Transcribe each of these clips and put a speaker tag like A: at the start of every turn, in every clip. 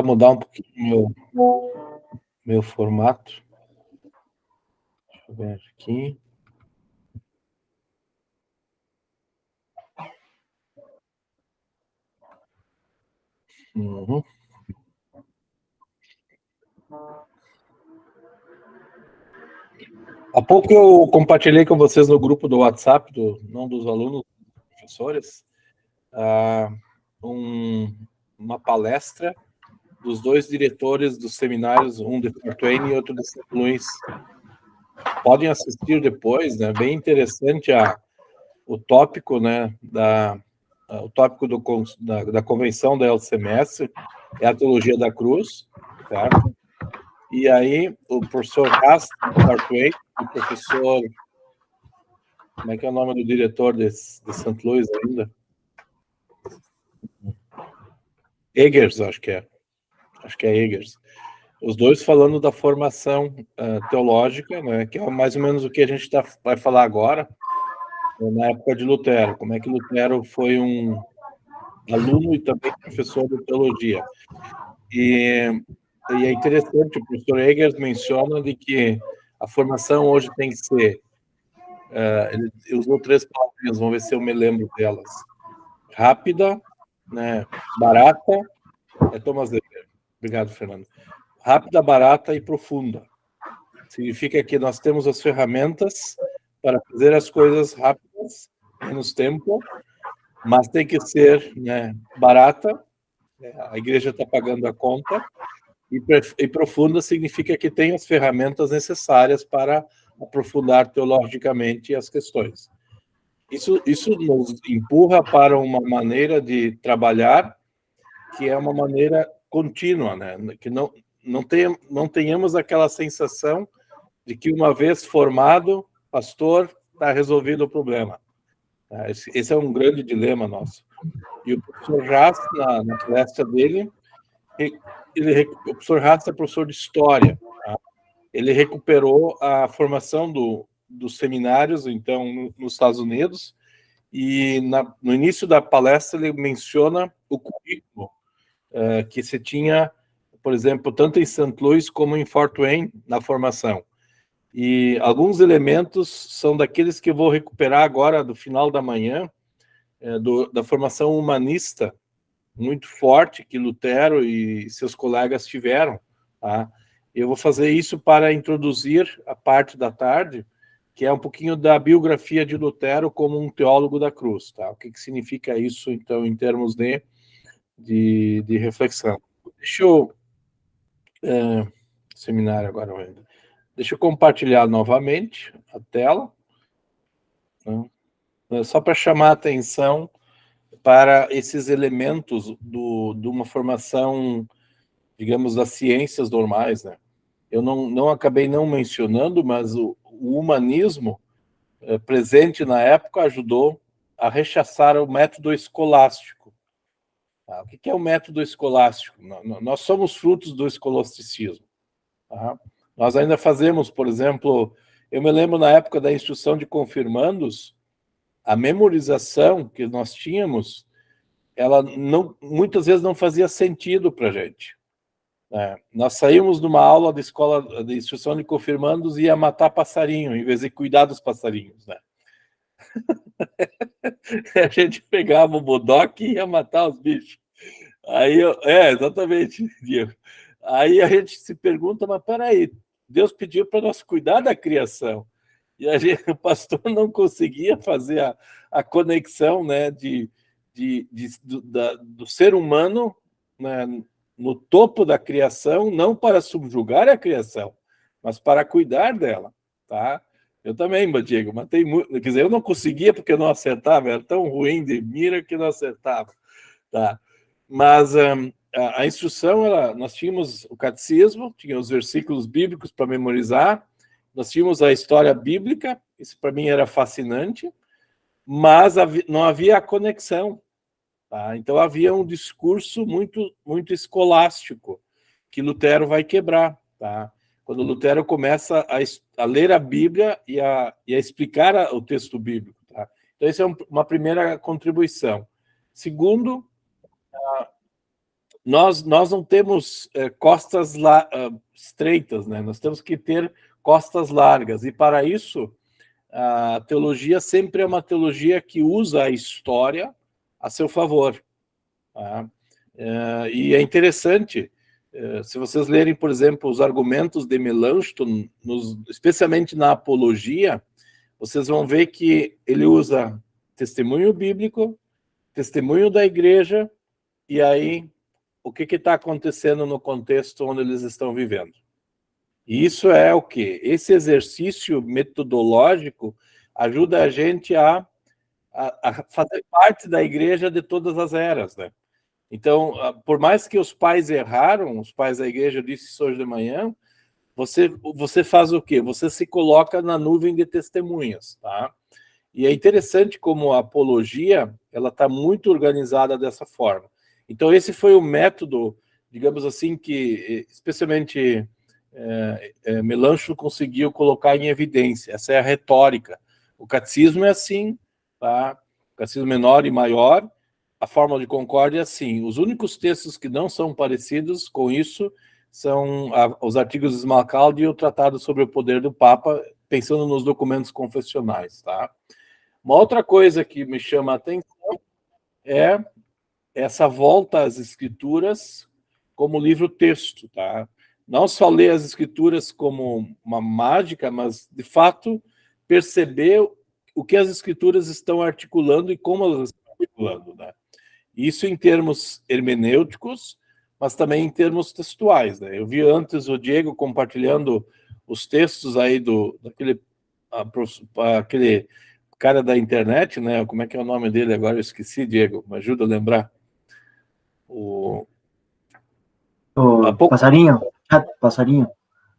A: Mudar um pouquinho meu formato. Deixa eu ver aqui. Uhum. Há pouco eu compartilhei com vocês no grupo do WhatsApp, não dos alunos, dos professores, uma palestra dos dois diretores dos seminários, um de Fort Wayne e outro de St. Louis. Podem assistir depois, né? Bem interessante o tópico, né? O tópico da convenção da LCMS é a teologia da cruz, certo? E aí o professor Haas, de Fort Wayne, e o professor, como é que é o nome do diretor de St. Louis ainda? Eggers, acho que é Eggers. Os dois falando da formação teológica, né, que é mais ou menos o que a gente vai falar agora, na época de Lutero, como é que Lutero foi um aluno e também professor de teologia. E é interessante, o professor Eggers menciona de que a formação hoje tem que ser, ele usou 3 palavras, vamos ver se eu me lembro delas: rápida, né, barata, Thomas Eggers. Obrigado, Fernando. Rápida, barata e profunda. Significa que nós temos as ferramentas para fazer as coisas rápidas, menos tempo, mas tem que ser, né, barata, a igreja está pagando a conta, e profunda significa que tem as ferramentas necessárias para aprofundar teologicamente as questões. Isso nos empurra para uma maneira de trabalhar que é uma maneira contínua, né? Que não tenhamos aquela sensação de que uma vez formado, pastor, está resolvido o problema. Esse é um grande dilema nosso. E o professor Haas, na palestra dele, o professor Haas é professor de história. Tá? Ele recuperou a formação dos seminários, então, nos Estados Unidos, e no início da palestra ele menciona o currículo que se tinha, por exemplo, tanto em St. Louis como em Fort Wayne, na formação. E alguns elementos são daqueles que eu vou recuperar agora, do final da manhã, da formação humanista, muito forte, que Lutero e seus colegas tiveram. Tá? Eu vou fazer isso para introduzir a parte da tarde, que é um pouquinho da biografia de Lutero como um teólogo da cruz. Tá? O que significa isso, então, em termos de reflexão? Deixa eu... seminário agora ainda. Deixa eu compartilhar novamente a tela, né? Só para chamar a atenção para esses elementos de uma formação, digamos, das ciências normais, né? Eu não acabei não mencionando, mas o humanismo presente na época ajudou a rechaçar o método escolástico. Tá? O que é o método escolástico? Nós somos frutos do escolasticismo. Tá? Nós ainda fazemos, por exemplo, eu me lembro na época da instrução de confirmandos, a memorização que nós tínhamos, ela muitas vezes não fazia sentido para a gente. Nós saímos de uma aula de escola de instrução de confirmandos e ia matar passarinho, em vez de cuidar dos passarinhos. Né? A gente pegava o bodoque e ia matar os bichos. Aí, exatamente, Diego. Aí a gente se pergunta, mas peraí, Deus pediu para nós cuidar da criação. E o pastor não conseguia fazer a conexão, né, do ser humano, né, no topo da criação, não para subjugar a criação, mas para cuidar dela. Tá? Eu também, Diego, matei muito. Quer dizer, eu não conseguia porque eu não acertava, era tão ruim de mira que não acertava. Tá? Mas a instrução, nós tínhamos o catecismo, tinha os versículos bíblicos para memorizar, nós tínhamos a história bíblica, isso para mim era fascinante, mas não havia a conexão. Tá? Então havia um discurso muito, muito escolástico, que Lutero vai quebrar. Tá? Quando Lutero começa a ler a Bíblia e a explicar o texto bíblico. Tá? Então, essa é uma primeira contribuição. Segundo, nós não temos costas estreitas, né? Nós temos que ter costas largas, e para isso a teologia sempre é uma teologia que usa a história a seu favor. Tá? E é interessante, se vocês lerem, por exemplo, os argumentos de Melanchthon, especialmente na apologia, vocês vão ver que ele usa testemunho bíblico, testemunho da igreja, e aí o que está acontecendo no contexto onde eles estão vivendo. E isso é o quê? Esse exercício metodológico ajuda a gente a fazer parte da igreja de todas as eras, né? Então, por mais que os pais erraram, os pais da igreja, eu disse isso hoje de manhã, você faz o quê? Você se coloca na nuvem de testemunhas, tá? E é interessante como a apologia, ela está muito organizada dessa forma. Então, esse foi o método, digamos assim, que especialmente Melanchthon conseguiu colocar em evidência. Essa é a retórica. O catecismo é assim, tá? O catecismo menor e maior, a fórmula de concórdia é assim. Os únicos textos que não são parecidos com isso são os artigos de Smalcalde e o Tratado sobre o Poder do Papa, pensando nos documentos confessionais, tá? Uma outra coisa que me chama a atenção é essa volta às escrituras como livro-texto, tá? Não só ler as escrituras como uma mágica, mas, de fato, perceber o que as escrituras estão articulando e como elas estão articulando, né? Isso em termos hermenêuticos, mas também em termos textuais, né? Eu vi antes o Diego compartilhando os textos aí aquele cara da internet, né? Como é que é o nome dele agora? Eu esqueci, Diego. Me ajuda a lembrar.
B: O passarinho? Passarinho.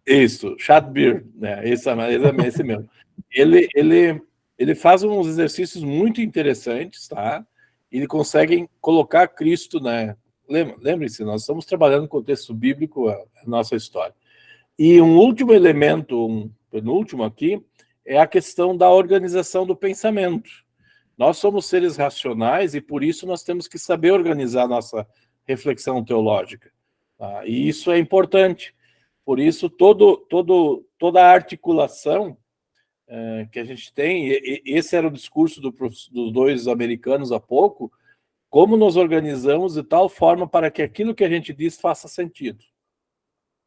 A: Isso, Chatbeard, né? Esse mesmo. Ele faz uns exercícios muito interessantes, tá? Ele consegue colocar Cristo, né? Lembre-se, nós estamos trabalhando com o texto bíblico, a nossa história. E um último elemento, um penúltimo aqui, é a questão da organização do pensamento. Nós somos seres racionais e por isso nós temos que saber organizar a nossa reflexão teológica. Tá? E isso é importante. Por isso, toda a articulação que a gente tem, esse era o discurso dos dois americanos há pouco, como nos organizamos de tal forma para que aquilo que a gente diz faça sentido.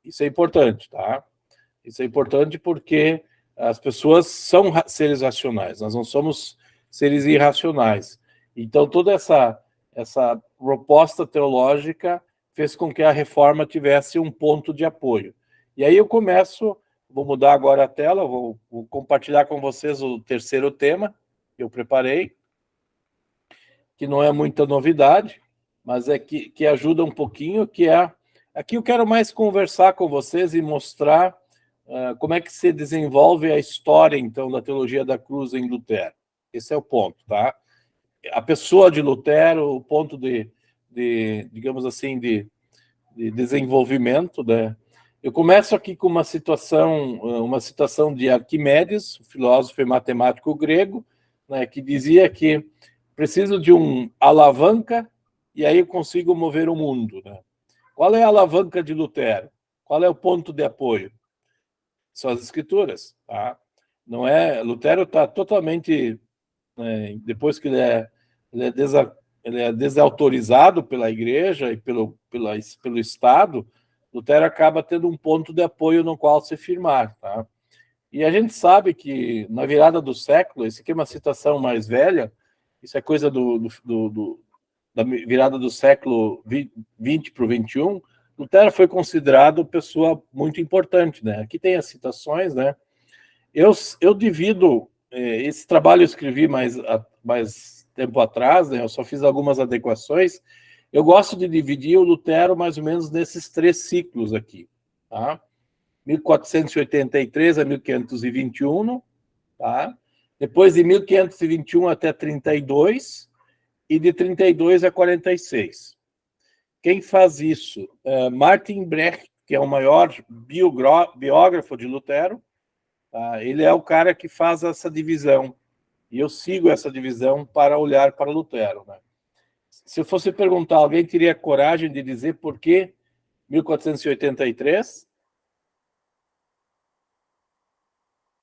A: Isso é importante, tá? Isso é importante porque as pessoas são seres racionais, nós não somos seres irracionais. Então, toda essa proposta teológica fez com que a reforma tivesse um ponto de apoio. E aí eu vou mudar agora a tela, vou compartilhar com vocês o terceiro tema que eu preparei, que não é muita novidade, mas é que ajuda um pouquinho, que é... Aqui eu quero mais conversar com vocês e mostrar como é que se desenvolve a história, então, da teologia da cruz em Lutero. Esse é o ponto, tá? A pessoa de Lutero, o ponto digamos assim, de desenvolvimento, né? Eu começo aqui com uma citação de Arquimedes, filósofo e matemático grego, né, que dizia que preciso de um alavanca e aí eu consigo mover o mundo, né? Qual é a alavanca de Lutero? Qual é o ponto de apoio? São as escrituras, tá? Não é... Lutero está totalmente... depois que ele é desautorizado pela igreja e pelo Estado, Lutero acaba tendo um ponto de apoio no qual se firmar, tá? E a gente sabe que na virada do século, isso aqui é uma citação mais velha, isso é coisa da virada do século 20 para o 21, Lutero foi considerado pessoa muito importante, né? Aqui tem as citações, né? Eu divido esse trabalho, eu escrevi mais tempo atrás, né? Eu só fiz algumas adequações. Eu gosto de dividir o Lutero mais ou menos nesses 3 ciclos aqui, tá? 1483 a 1521, tá? Depois de 1521 até 32 e de 32 a 46. Quem faz isso? Martin Brecht, que é o maior biógrafo de Lutero, tá? Ele é o cara que faz essa divisão. E eu sigo essa divisão para olhar para Lutero, né? Se eu fosse perguntar, alguém teria coragem de dizer por que 1483?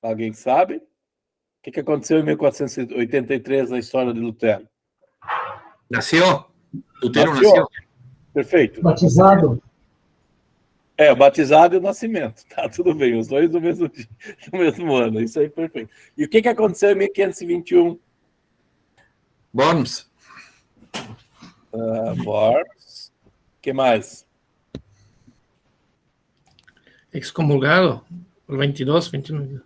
A: Alguém sabe? O que aconteceu em 1483 na história de Lutero?
C: Nasceu. Lutero nasceu.
A: Perfeito.
B: Batizado.
A: O batizado e o nascimento. Tá, tudo bem. Os dois do mesmo dia, do mesmo ano. Isso aí, perfeito. E o que aconteceu em 1521?
C: Worms.
A: Worms. O que mais?
D: Excomulgado por 22, 21.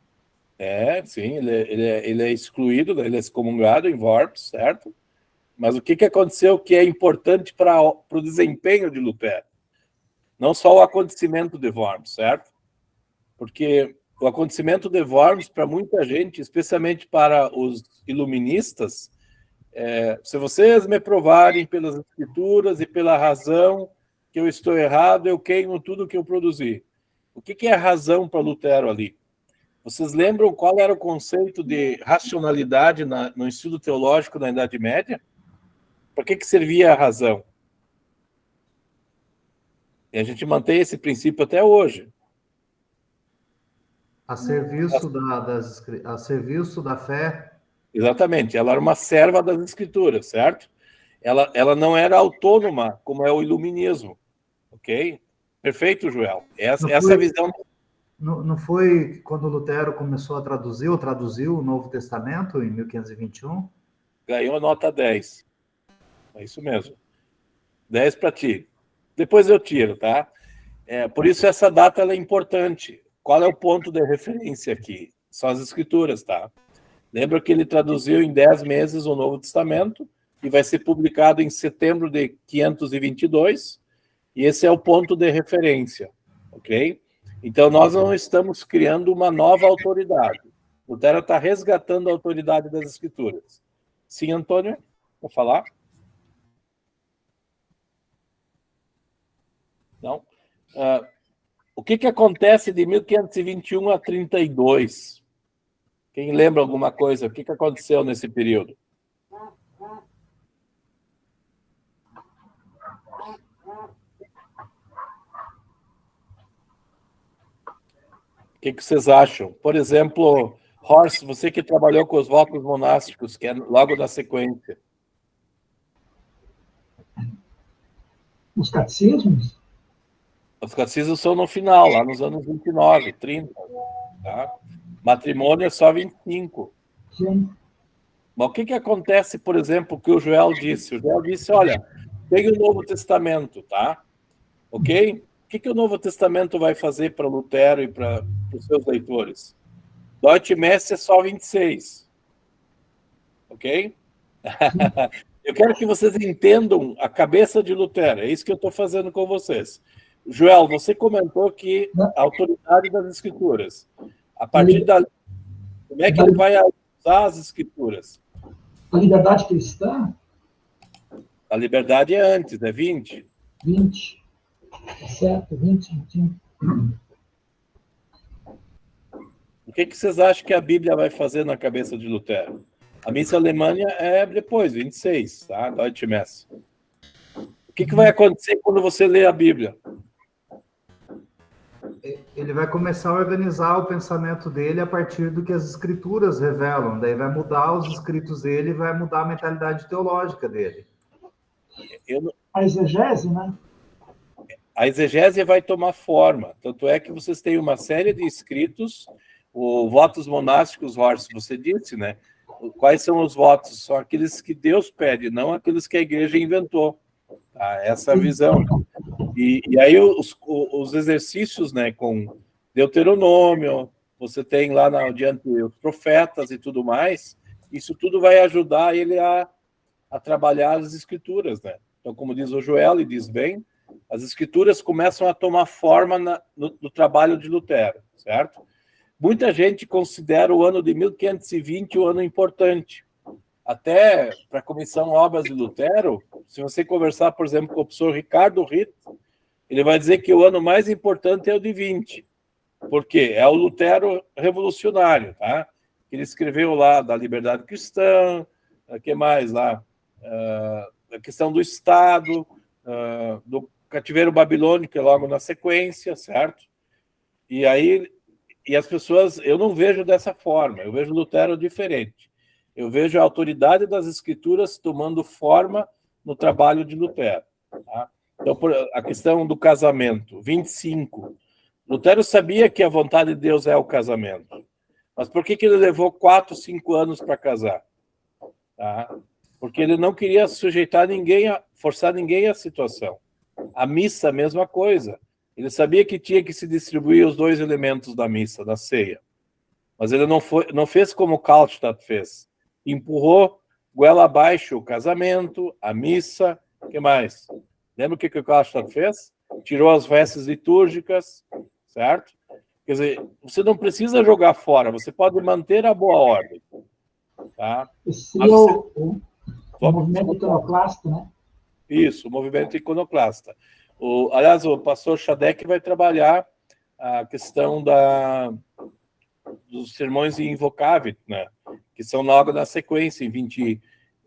A: Sim, ele é excluído, ele é excomungado em Worms, certo? Mas o que aconteceu que é importante para o desempenho de Lutero? Não só o acontecimento de Worms, certo? Porque o acontecimento de Worms, para muita gente, especialmente para os iluministas, se vocês me provarem pelas escrituras e pela razão que eu estou errado, eu queimo tudo que eu produzi. O que é a razão para Lutero ali? Vocês lembram qual era o conceito de racionalidade no estudo teológico na Idade Média? Para que servia a razão? E a gente mantém esse princípio até hoje.
E: A serviço da fé.
A: Exatamente. Ela era uma serva das escrituras, certo? Ela não era autônoma, como é o iluminismo. Ok? Perfeito, Joel. Essa visão...
E: Não foi quando Lutero começou a traduzir, ou traduziu o Novo Testamento, em 1521?
A: Ganhou nota 10. É isso mesmo. 10 para ti. Depois eu tiro, tá? Por isso essa data ela é importante. Qual é o ponto de referência aqui? São as escrituras, tá? Lembra que ele traduziu em 10 meses o Novo Testamento e vai ser publicado em setembro de 522, e esse é o ponto de referência, ok? Então, nós não estamos criando uma nova autoridade. Lutero está resgatando a autoridade das escrituras. Sim, Antônio? Vou falar? Não? O que acontece de 1521 a 32? Quem lembra alguma coisa? O que aconteceu nesse período? O que vocês acham? Por exemplo, Horst, você que trabalhou com os votos monásticos, que é logo na sequência.
F: Os catecismos?
A: Os catecismos são no final, lá nos anos 29, 30. Tá? Matrimônio é só 25.
F: Sim.
A: Mas o que acontece, por exemplo, que o Joel disse? O Joel disse, olha, tem o Novo Testamento, tá? Ok? O que o Novo Testamento vai fazer para Lutero e para os seus leitores? Deutsche Messe é só 26. Ok? Eu quero que vocês entendam a cabeça de Lutero. É isso que eu estou fazendo com vocês. Joel, você comentou que a autoridade das escrituras. A partir da... Como é que ele vai usar as escrituras?
F: A liberdade cristã?
A: A liberdade é antes, é 20.
F: 20. Certo, 20, 21.
A: O que vocês acham que a Bíblia vai fazer na cabeça de Lutero? A missa alemã é depois, 26, tá? Deutsche Messe. O que vai acontecer quando você lê a Bíblia?
E: Ele vai começar a organizar o pensamento dele a partir do que as escrituras revelam. Daí vai mudar os escritos dele e vai mudar a mentalidade teológica dele.
F: A exegese, né?
A: A exegese vai tomar forma. Tanto é que vocês têm uma série de escritos, o votos monásticos, Horst, você disse, né? Quais são os votos? São aqueles que Deus pede, não aqueles que a igreja inventou. Tá? Essa é a visão. E aí os exercícios, né, com Deuteronômio, você tem lá diante os profetas e tudo mais, isso tudo vai ajudar ele a trabalhar as escrituras, né? Então, como diz o Joel, e diz bem, as escrituras começam a tomar forma no trabalho de Lutero, certo? Muita gente considera o ano de 1520 um ano importante. Até para a Comissão Obras de Lutero, se você conversar, por exemplo, com o professor Ricardo Ritt, ele vai dizer que o ano mais importante é o de 20. Por quê? É o Lutero revolucionário, tá? Ele escreveu lá da liberdade cristã, o que mais lá? a questão do Estado, do cativeiro babilônico, logo na sequência, certo? E aí, as pessoas, eu não vejo dessa forma, eu vejo Lutero diferente. Eu vejo a autoridade das Escrituras tomando forma no trabalho de Lutero. Tá? Então, a questão do casamento, 25. Lutero sabia que a vontade de Deus é o casamento. Mas por que ele levou 4, 5 anos para casar? Tá? Porque ele não queria sujeitar ninguém, forçar ninguém à situação. A missa, a mesma coisa. Ele sabia que tinha que se distribuir os 2 elementos da missa, da ceia. Mas ele não fez como Karlstadt fez. Empurrou goela abaixo o casamento, a missa, o que mais? Lembra o que o Karlstadt fez? Tirou as vestes litúrgicas, certo? Quer dizer, você não precisa jogar fora, você pode manter a boa ordem. Tá?
F: Esse seria o movimento iconoclasta, né?
A: Isso, o movimento iconoclasta. Aliás, o pastor Shadek vai trabalhar a questão dos sermões em Invocavit, né? Que são logo na sequência, em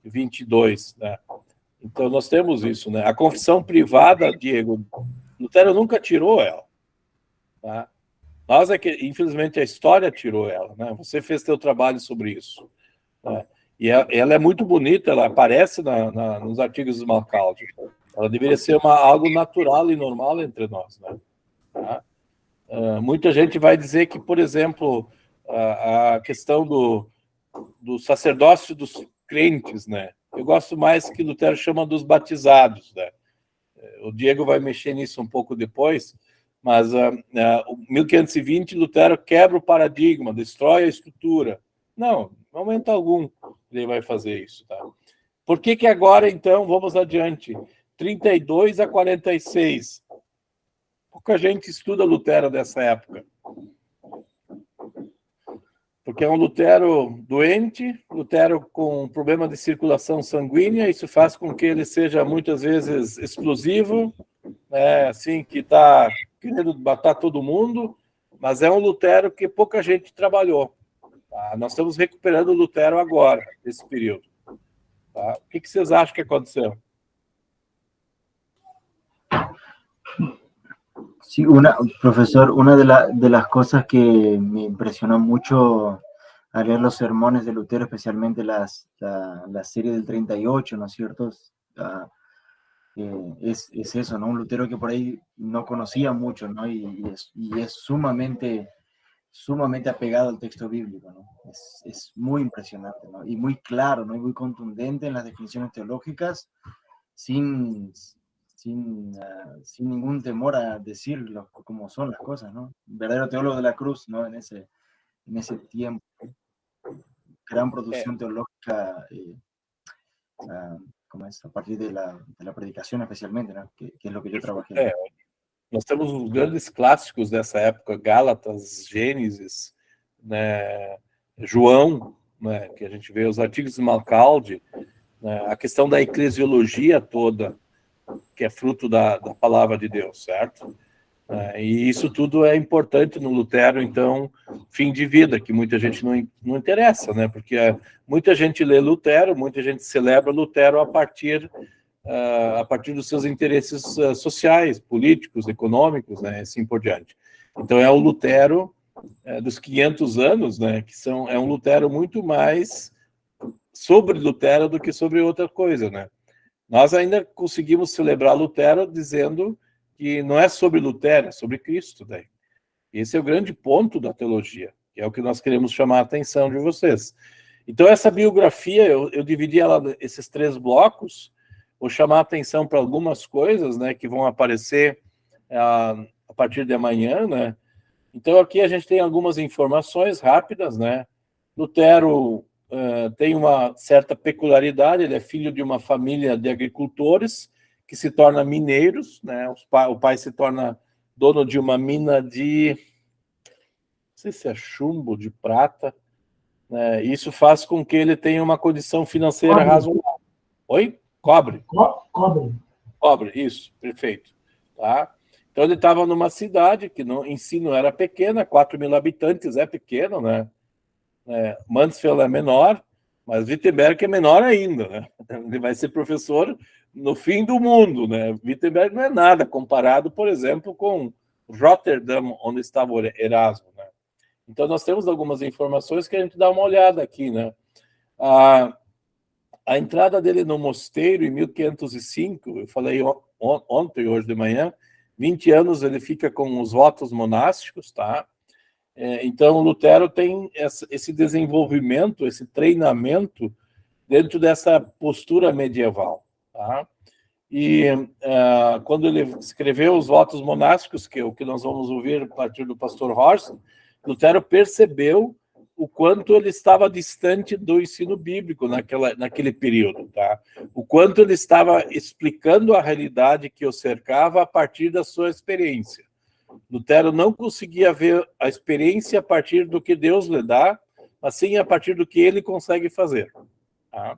A: 22. Né? Então, nós temos isso. Né? A confissão privada, Diego, Lutero nunca tirou ela. Tá? Nós é que, infelizmente, a história tirou ela. Né? Você fez seu trabalho sobre isso. Né? E ela é muito bonita, ela aparece nos artigos do Malcaldi. Ela deveria ser algo natural e normal entre nós. Né? Tá? Muita gente vai dizer que, por exemplo, a questão do sacerdócio dos crentes, né? Eu gosto mais que Lutero chama dos batizados, né? O Diego vai mexer nisso um pouco depois, mas em 1520 Lutero quebra o paradigma, destrói a estrutura. Não, em momento algum ele vai fazer isso, tá? Por que agora, então, vamos adiante? 32 a 46. Pouca gente estuda Lutero dessa época. Porque é um Lutero doente, Lutero com problema de circulação sanguínea, isso faz com que ele seja muitas vezes explosivo, né, assim, que está querendo matar todo mundo, mas é um Lutero que pouca gente trabalhou. Tá? Nós estamos recuperando o Lutero agora, nesse período. Tá? O que vocês acham que aconteceu?
B: Sí, profesor, una de las cosas que me impresionó mucho al leer los sermones de Lutero, especialmente la serie del 38, ¿no es cierto? Es eso, ¿no? Un Lutero que por ahí no conocía mucho, ¿no? Y es sumamente apegado al texto bíblico, ¿no? Es muy impresionante, ¿no? Y muy claro, ¿no? Y muy contundente en las definiciones teológicas, sin ningún temor a decirlo como son las cosas, ¿no? Verdadero teólogo de la cruz, ¿no? En ese tiempo. Gran producción teológica, como es, a partir de la predicación especialmente, ¿no? Que es lo que yo trabajé.
A: Nós temos os grandes clássicos dessa época, Gálatas, Gênesis, né, João, né, que a gente vê os artigos de Malcaldi, né, a questão da eclesiologia toda, que é fruto da palavra de Deus, certo? E isso tudo é importante no Lutero, então, fim de vida, que muita gente não interessa, né? Porque muita gente lê Lutero, muita gente celebra Lutero a partir dos seus interesses sociais, políticos, econômicos, né? Assim por diante. Então, é o Lutero dos 500 anos, né? Que é um Lutero muito mais sobre Lutero do que sobre outra coisa, né? Nós ainda conseguimos celebrar Lutero dizendo que não é sobre Lutero, é sobre Cristo. Daí. Esse é o grande ponto da teologia, que é o que nós queremos chamar a atenção de vocês. Então, essa biografia, eu dividi ela, esses 3 blocos, vou chamar a atenção para algumas coisas, né, que vão aparecer a partir de amanhã, né? Então, aqui a gente tem algumas informações rápidas, né? Lutero tem uma certa peculiaridade, ele é filho de uma família de agricultores que se torna mineiros, né? O pai se torna dono de uma mina de, não sei se é chumbo, de prata, né? Isso faz com que ele tenha uma condição financeira razoável. Oi? Cobre? Cobre, isso, perfeito. Tá? Então ele estava numa cidade que em si não era pequena, 4.000 habitantes, é pequeno, né? Mansfield é menor, Mas Wittenberg é menor ainda, né? Ele vai ser professor no fim do mundo, né? Wittenberg não é nada comparado, por exemplo, com Rotterdam, onde estava o Erasmo, né? Então, nós temos algumas informações que a gente dá uma olhada aqui, né? A entrada dele no mosteiro em 1505, eu falei ontem, hoje de manhã, 20 anos ele fica com os votos monásticos, tá? Então, Lutero tem esse desenvolvimento, esse treinamento dentro dessa postura medieval, tá? E quando ele escreveu os votos monásticos, que é o que nós vamos ouvir a partir do pastor Horst, Lutero percebeu o quanto ele estava distante do ensino bíblico naquele período, tá? O quanto ele estava explicando a realidade que o cercava a partir da sua experiência. Lutero não conseguia ver a experiência a partir do que Deus lhe dá, mas sim a partir do que ele consegue fazer, tá?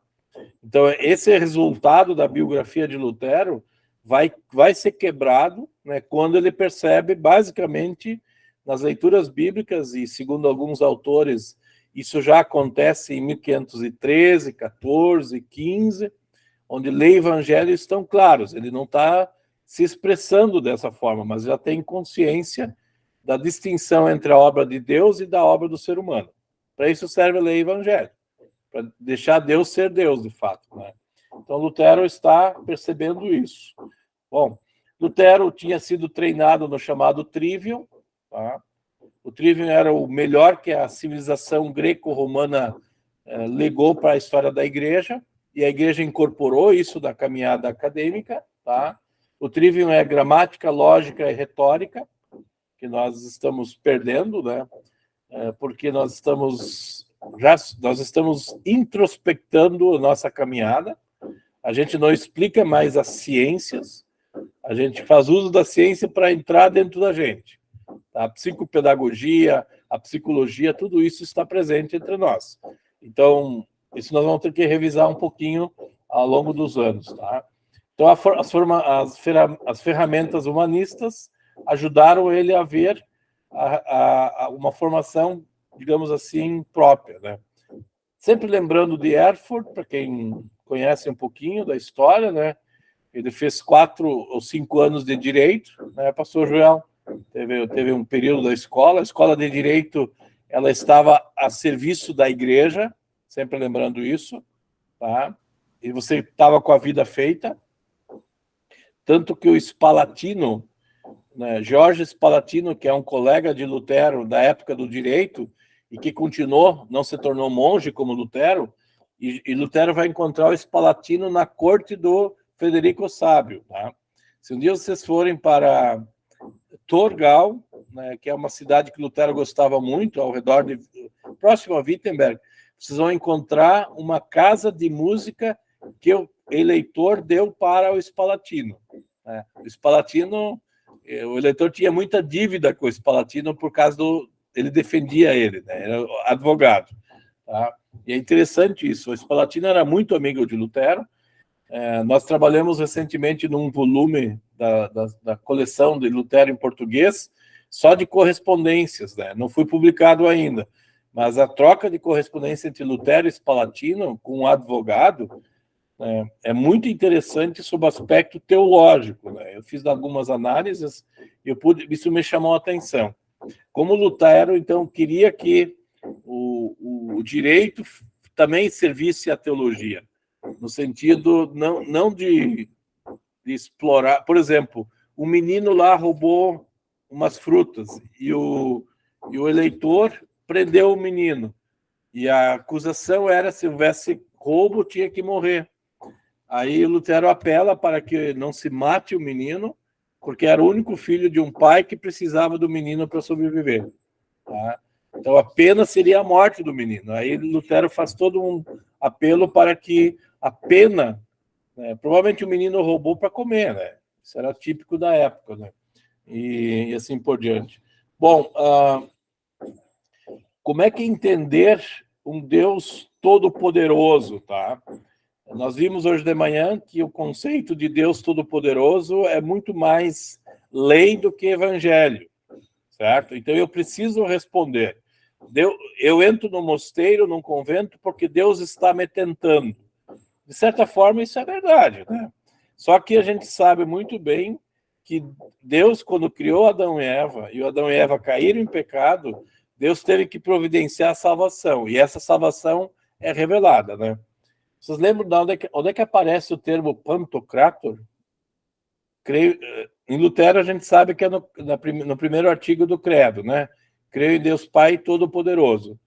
A: Então, esse resultado da biografia de Lutero vai ser quebrado, né, quando ele percebe, basicamente, nas leituras bíblicas, e segundo alguns autores, isso já acontece em 1513, 14, 15, onde lei e evangelho estão claros. Ele não está se expressando dessa forma, mas já tem consciência da distinção entre a obra de Deus e da obra do ser humano. Para isso serve a lei e evangelho, para deixar Deus ser Deus, de fato, né? Então, Lutero está percebendo isso. Bom, Lutero tinha sido treinado no chamado Trivium, tá? O Trivium era o melhor que a civilização greco-romana legou para a história da igreja, e a igreja incorporou isso da caminhada acadêmica, tá? O Trivium é gramática, lógica e retórica, que nós estamos perdendo, né? Porque nós estamos introspectando a nossa caminhada. A gente não explica mais as ciências, a gente faz uso da ciência para entrar dentro da gente. A psicopedagogia, a psicologia, tudo isso está presente entre nós. Então, isso nós vamos ter que revisar um pouquinho ao longo dos anos, tá? Então, as ferramentas humanistas ajudaram ele a ver uma formação, digamos assim, própria, né? Sempre lembrando de Erfurt, para quem conhece um pouquinho da história, né? Ele fez 4 ou 5 anos de direito, né, pastor Joel? Teve um período da escola. A escola de direito, ela estava a serviço da igreja, sempre lembrando isso, tá? E você estava com a vida feita. Tanto que o Spalatino, né, Jorge Spalatino, que é um colega de Lutero da época do direito, e que continuou, não se tornou monge como Lutero, e Lutero vai encontrar o Spalatino na corte do Frederico o Sábio, tá? Se um dia vocês forem para Torgau, né, que é uma cidade que Lutero gostava muito, próximo a Wittenberg, vocês vão encontrar uma casa de música que o eleitor deu para o Spalatino, né? O Spalatino, o eleitor tinha muita dívida com o Spalatino por causa ele defendia ele, né? Era advogado, tá? E é interessante isso. O Spalatino era muito amigo de Lutero. Nós trabalhamos recentemente num volume da coleção de Lutero em português, só de correspondências, né? Não foi publicado ainda, mas a troca de correspondência entre Lutero e Spalatino com um advogado é muito interessante sob o aspecto teológico, né? Eu fiz algumas análises e isso me chamou a atenção. Como Lutero, então, queria que o direito também servisse à teologia, no sentido não de explorar. Por exemplo, o menino lá roubou umas frutas e o eleitor prendeu o menino. E a acusação era, se houvesse roubo, tinha que morrer. Aí Lutero apela para que não se mate o menino, porque era o único filho de um pai que precisava do menino para sobreviver, tá? Então a pena seria a morte do menino. Aí Lutero faz todo um apelo para que a pena, né, provavelmente o menino roubou para comer, né? Isso era típico da época, né? E assim por diante. Bom, como é que entender um Deus todo-poderoso, tá? Nós vimos hoje de manhã que o conceito de Deus todo-poderoso é muito mais lei do que evangelho, certo? Então eu preciso responder. eu entro no mosteiro, num convento, porque Deus está me tentando. De certa forma, isso é verdade, né? Só que a gente sabe muito bem que Deus, quando criou Adão e Adão e Eva caíram em pecado, Deus teve que providenciar a salvação, e essa salvação é revelada, né? Vocês lembram de onde é que aparece o termo Pantocrator? Creio, em Lutero a gente sabe que é no primeiro artigo do Credo, né? Creio em Deus Pai Todo-Poderoso.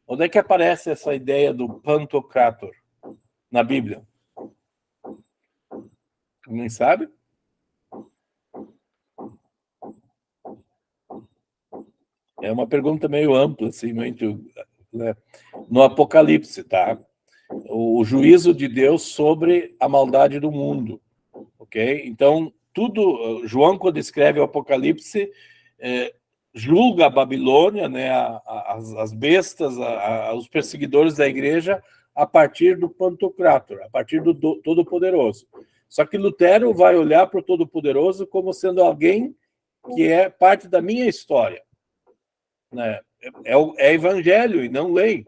A: Onde é que aparece essa ideia do Pantocrator na Bíblia? Ninguém sabe? É uma pergunta meio ampla, assim, muito, né? No Apocalipse, tá? O juízo de Deus sobre a maldade do mundo, ok? Então, João, quando escreve o Apocalipse, julga a Babilônia, né, as bestas, os perseguidores da igreja, a partir do Pantocrator, a partir do Todo-Poderoso. Só que Lutero vai olhar para o Todo-Poderoso como sendo alguém que é parte da minha história, né? É evangelho e não lei.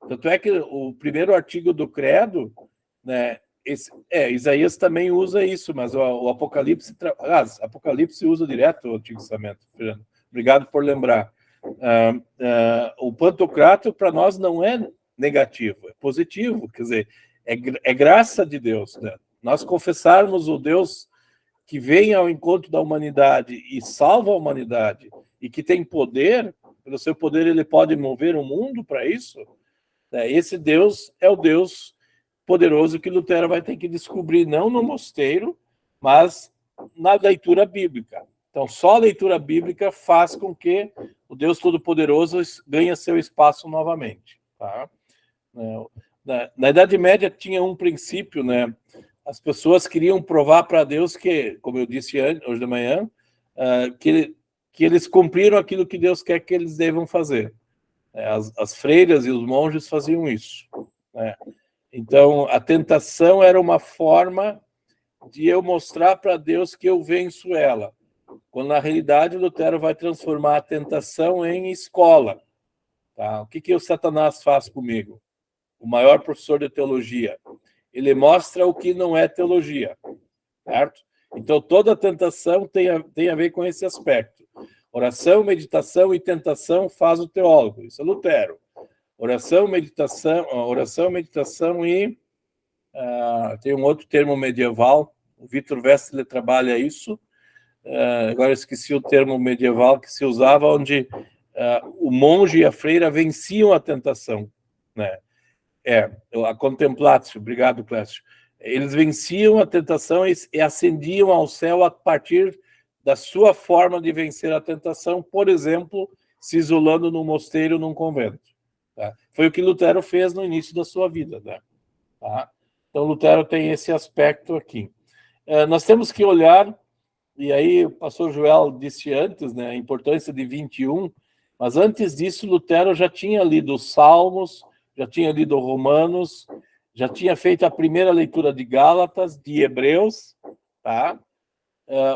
A: Tanto é que o primeiro artigo do Credo, né, Isaías também usa isso, mas o Apocalipse, Apocalipse usa direto o Antigo Testamento, Fernando. Obrigado por lembrar. O Pantocrator, para nós, não é negativo, é positivo, quer dizer, é graça de Deus, né? Nós confessarmos o Deus que vem ao encontro da humanidade e salva a humanidade, e que tem poder, pelo seu poder ele pode mover o mundo para isso, né? Esse Deus é o Deus poderoso que Lutero vai ter que descobrir, não no mosteiro, mas na leitura bíblica. Então, só a leitura bíblica faz com que o Deus Todo-Poderoso ganhe seu espaço novamente, tá? Na Idade Média tinha um princípio, né? As pessoas queriam provar para Deus que, como eu disse hoje de manhã, que eles cumpriram aquilo que Deus quer que eles devam fazer. As freiras e os monges faziam isso, né? Então, a tentação era uma forma de eu mostrar para Deus que eu venço ela. Quando, na realidade, Lutero vai transformar a tentação em escola. Tá? O que o Satanás faz comigo? O maior professor de teologia. Ele mostra o que não é teologia. Certo? Então, toda tentação tem a ver com esse aspecto. Oração, meditação e tentação faz o teólogo. Isso é Lutero. Oração, meditação e... tem um outro termo medieval. O Victor Westler trabalha isso. Agora eu esqueci o termo medieval que se usava, onde o monge e a freira venciam a tentação, né? A contemplatio, obrigado, Clécio. Eles venciam a tentação e ascendiam ao céu a partir da sua forma de vencer a tentação, por exemplo, se isolando num mosteiro, num convento. Tá? Foi o que Lutero fez no início da sua vida, né? Tá? Então, Lutero tem esse aspecto aqui. Nós temos que olhar, e aí o pastor Joel disse antes, né, a importância de 21, mas antes disso, Lutero já tinha lido os Salmos, já tinha lido Romanos, já tinha feito a primeira leitura de Gálatas, de Hebreus, tá?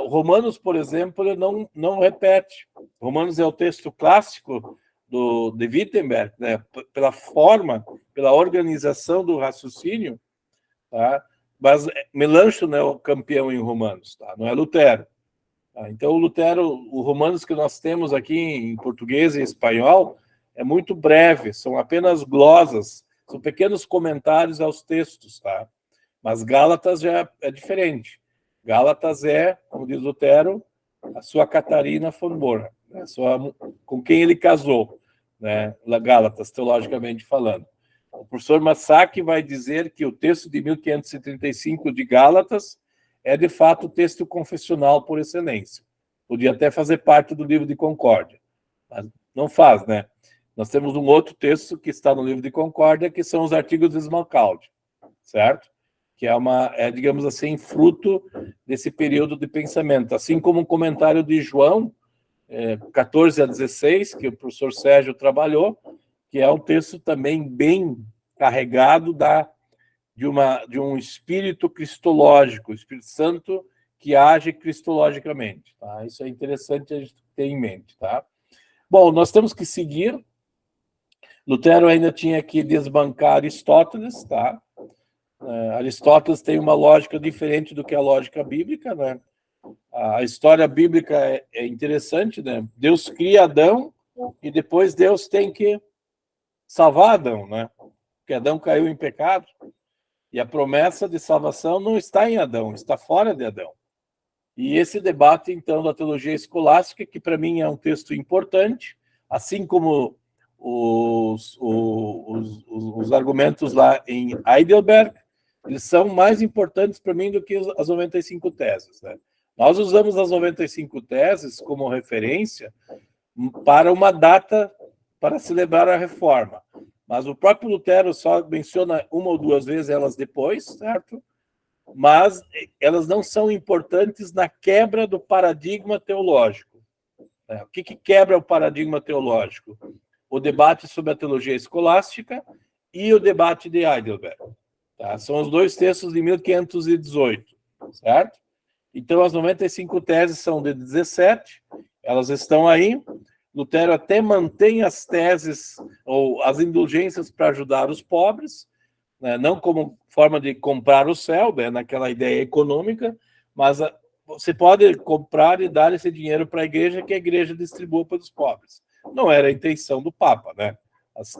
A: Romanos, por exemplo, ele não repete. Romanos é o texto clássico de Wittenberg, né? Pela forma, pela organização do raciocínio, tá? Mas Melanchthon é o campeão em Romanos, tá? Não é Lutero. Tá? Então, o Romanos que nós temos aqui em português e espanhol é muito breve, são apenas glosas, são pequenos comentários aos textos, tá? Mas Gálatas já é diferente. Gálatas é, como diz Lutero, a sua Catarina von Bora, né? Com quem ele casou, né? Gálatas, teologicamente falando. O professor Massac vai dizer que o texto de 1535 de Gálatas é, de fato, o texto confessional por excelência. Podia até fazer parte do livro de Concórdia, mas não faz, né? Nós temos um outro texto que está no livro de Concórdia, que são os artigos de Smalcalde, certo? Que digamos assim, fruto desse período de pensamento. Assim como um comentário de João, 14 a 16, que o professor Sérgio trabalhou, que é um texto também bem carregado de um espírito cristológico, o Espírito Santo que age cristologicamente. Tá? Isso é interessante a gente ter em mente. Tá? Bom, nós temos que seguir, Lutero ainda tinha que desbancar Aristóteles, tá? Aristóteles tem uma lógica diferente do que a lógica bíblica, né? A história bíblica é interessante, né? Deus cria Adão e depois Deus tem que salvar Adão, né? Porque Adão caiu em pecado e a promessa de salvação não está em Adão, está fora de Adão. E esse debate, então, da teologia escolástica, que para mim é um texto importante, assim como os argumentos lá em Heidelberg, eles são mais importantes para mim do que as 95 teses, né? Nós usamos as 95 teses como referência para uma data para celebrar a reforma. Mas o próprio Lutero só menciona uma ou duas vezes elas depois, certo? Mas elas não são importantes na quebra do paradigma teológico. O que quebra o paradigma teológico? O debate sobre a teologia escolástica e o debate de Heidelberg. Tá? São os dois textos de 1518, certo? Então, as 95 teses são de 17, elas estão aí. Lutero até mantém as teses ou as indulgências para ajudar os pobres, né? Não como forma de comprar o céu, né? Naquela ideia econômica, mas você pode comprar e dar esse dinheiro para a igreja, que a igreja distribua para os pobres. Não era a intenção do Papa, né? As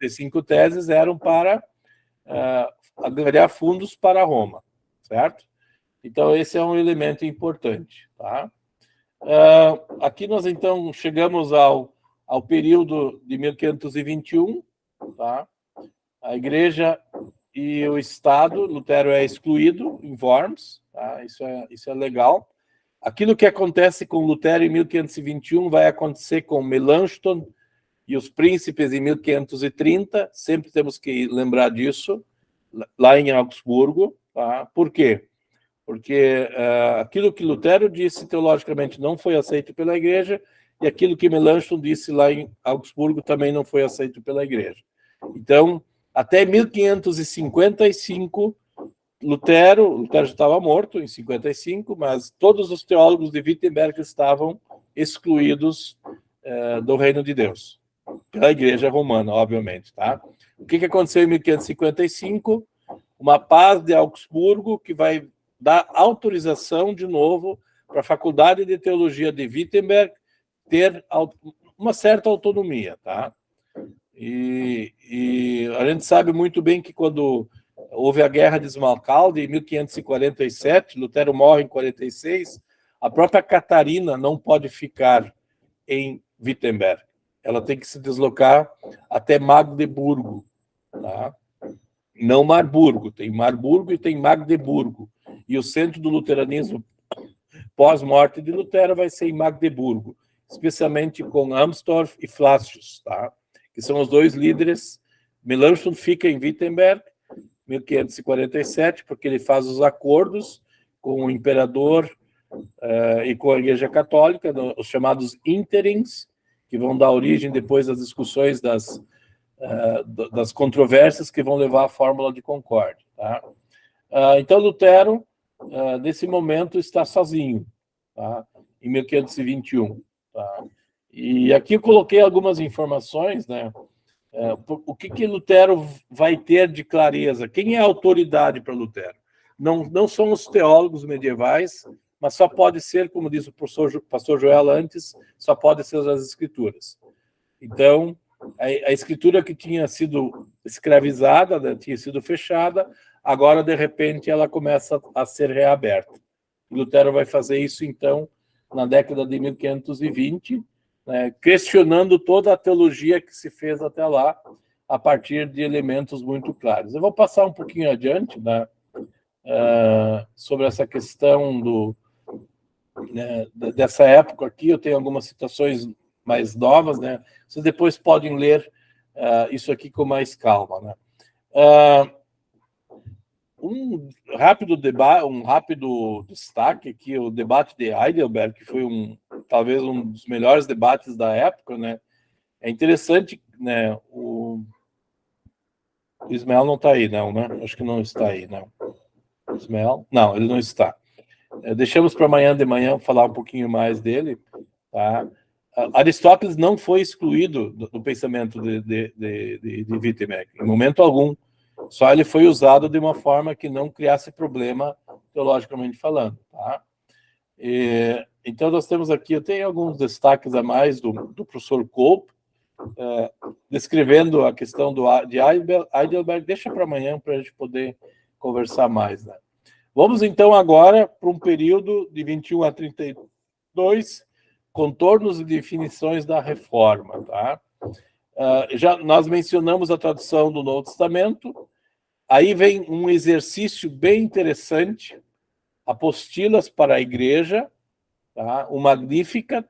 A: 5 teses eram para agregar fundos para Roma, certo? Então, esse é um elemento importante, tá? Aqui nós, então, chegamos ao período de 1521, tá? A igreja e o Estado, Lutero é excluído em Worms, tá? Isso é legal. Aquilo que acontece com Lutero em 1521 vai acontecer com Melanchthon e os príncipes em 1530, sempre temos que lembrar disso, lá em Augsburgo, tá? Por quê? Porque aquilo que Lutero disse teologicamente não foi aceito pela igreja, e aquilo que Melanchthon disse lá em Augsburgo também não foi aceito pela igreja. Então, até 1555, Lutero já estava morto em 55, mas todos os teólogos de Wittenberg estavam excluídos do reino de Deus, pela igreja romana, obviamente, tá? O que aconteceu em 1555? Uma paz de Augsburgo que vai dar autorização de novo para a Faculdade de Teologia de Wittenberg ter uma certa autonomia, tá? E a gente sabe muito bem que quando houve a Guerra de Smalkalde, em 1547, Lutero morre em 46, a própria Catarina não pode ficar em Wittenberg. Ela tem que se deslocar até Magdeburgo, tá? Não Marburgo, tem Marburgo e tem Magdeburgo. E o centro do luteranismo pós-morte de Lutero vai ser em Magdeburgo, especialmente com Amsdorf e Flacius, tá? Que são os dois líderes. Melanchthon fica em Wittenberg, 1547, porque ele faz os acordos com o imperador e com a Igreja Católica, os chamados ínterims, que vão dar origem depois às discussões das controvérsias que vão levar à Fórmula de Concórdia, tá? Então, Lutero, nesse momento, está sozinho, tá? Em 1521. Tá? E aqui eu coloquei algumas informações, né? O que Lutero vai ter de clareza? Quem é a autoridade para Lutero? Não são os teólogos medievais, mas só pode ser, como disse o pastor Joel antes, só pode ser as Escrituras. Então, a Escritura que tinha sido escravizada, né, tinha sido fechada, agora, de repente, ela começa a ser reaberta. E Lutero vai fazer isso, então, na década de 1520, né, questionando toda a teologia que se fez até lá, a partir de elementos muito claros. Eu vou passar um pouquinho adiante, né, sobre essa questão dessa época aqui. Eu tenho algumas citações mais novas, né? Vocês depois podem ler isso aqui com mais calma, né? Um rápido destaque aqui, o debate de Heidelberg, que foi talvez um dos melhores debates da época, né? É interessante, né? O Ismael não está aí, não, né? Acho que não está aí, não. Ismael? Não, ele não está. Deixamos para amanhã de manhã falar um pouquinho mais dele, tá? Aristóteles não foi excluído do pensamento de Wittenberg, em momento algum. Só ele foi usado de uma forma que não criasse problema teologicamente falando. Tá? Então, nós temos aqui, eu tenho alguns destaques a mais do professor Kolb, descrevendo a questão de Heidelberg. Deixa para amanhã para a gente poder conversar mais. Né? Vamos, então, agora para um período de 21 a 32, contornos e definições da reforma. Tá? Nós mencionamos a tradução do Novo Testamento. Aí vem um exercício bem interessante, apostilas para a igreja, tá? O Magnificat,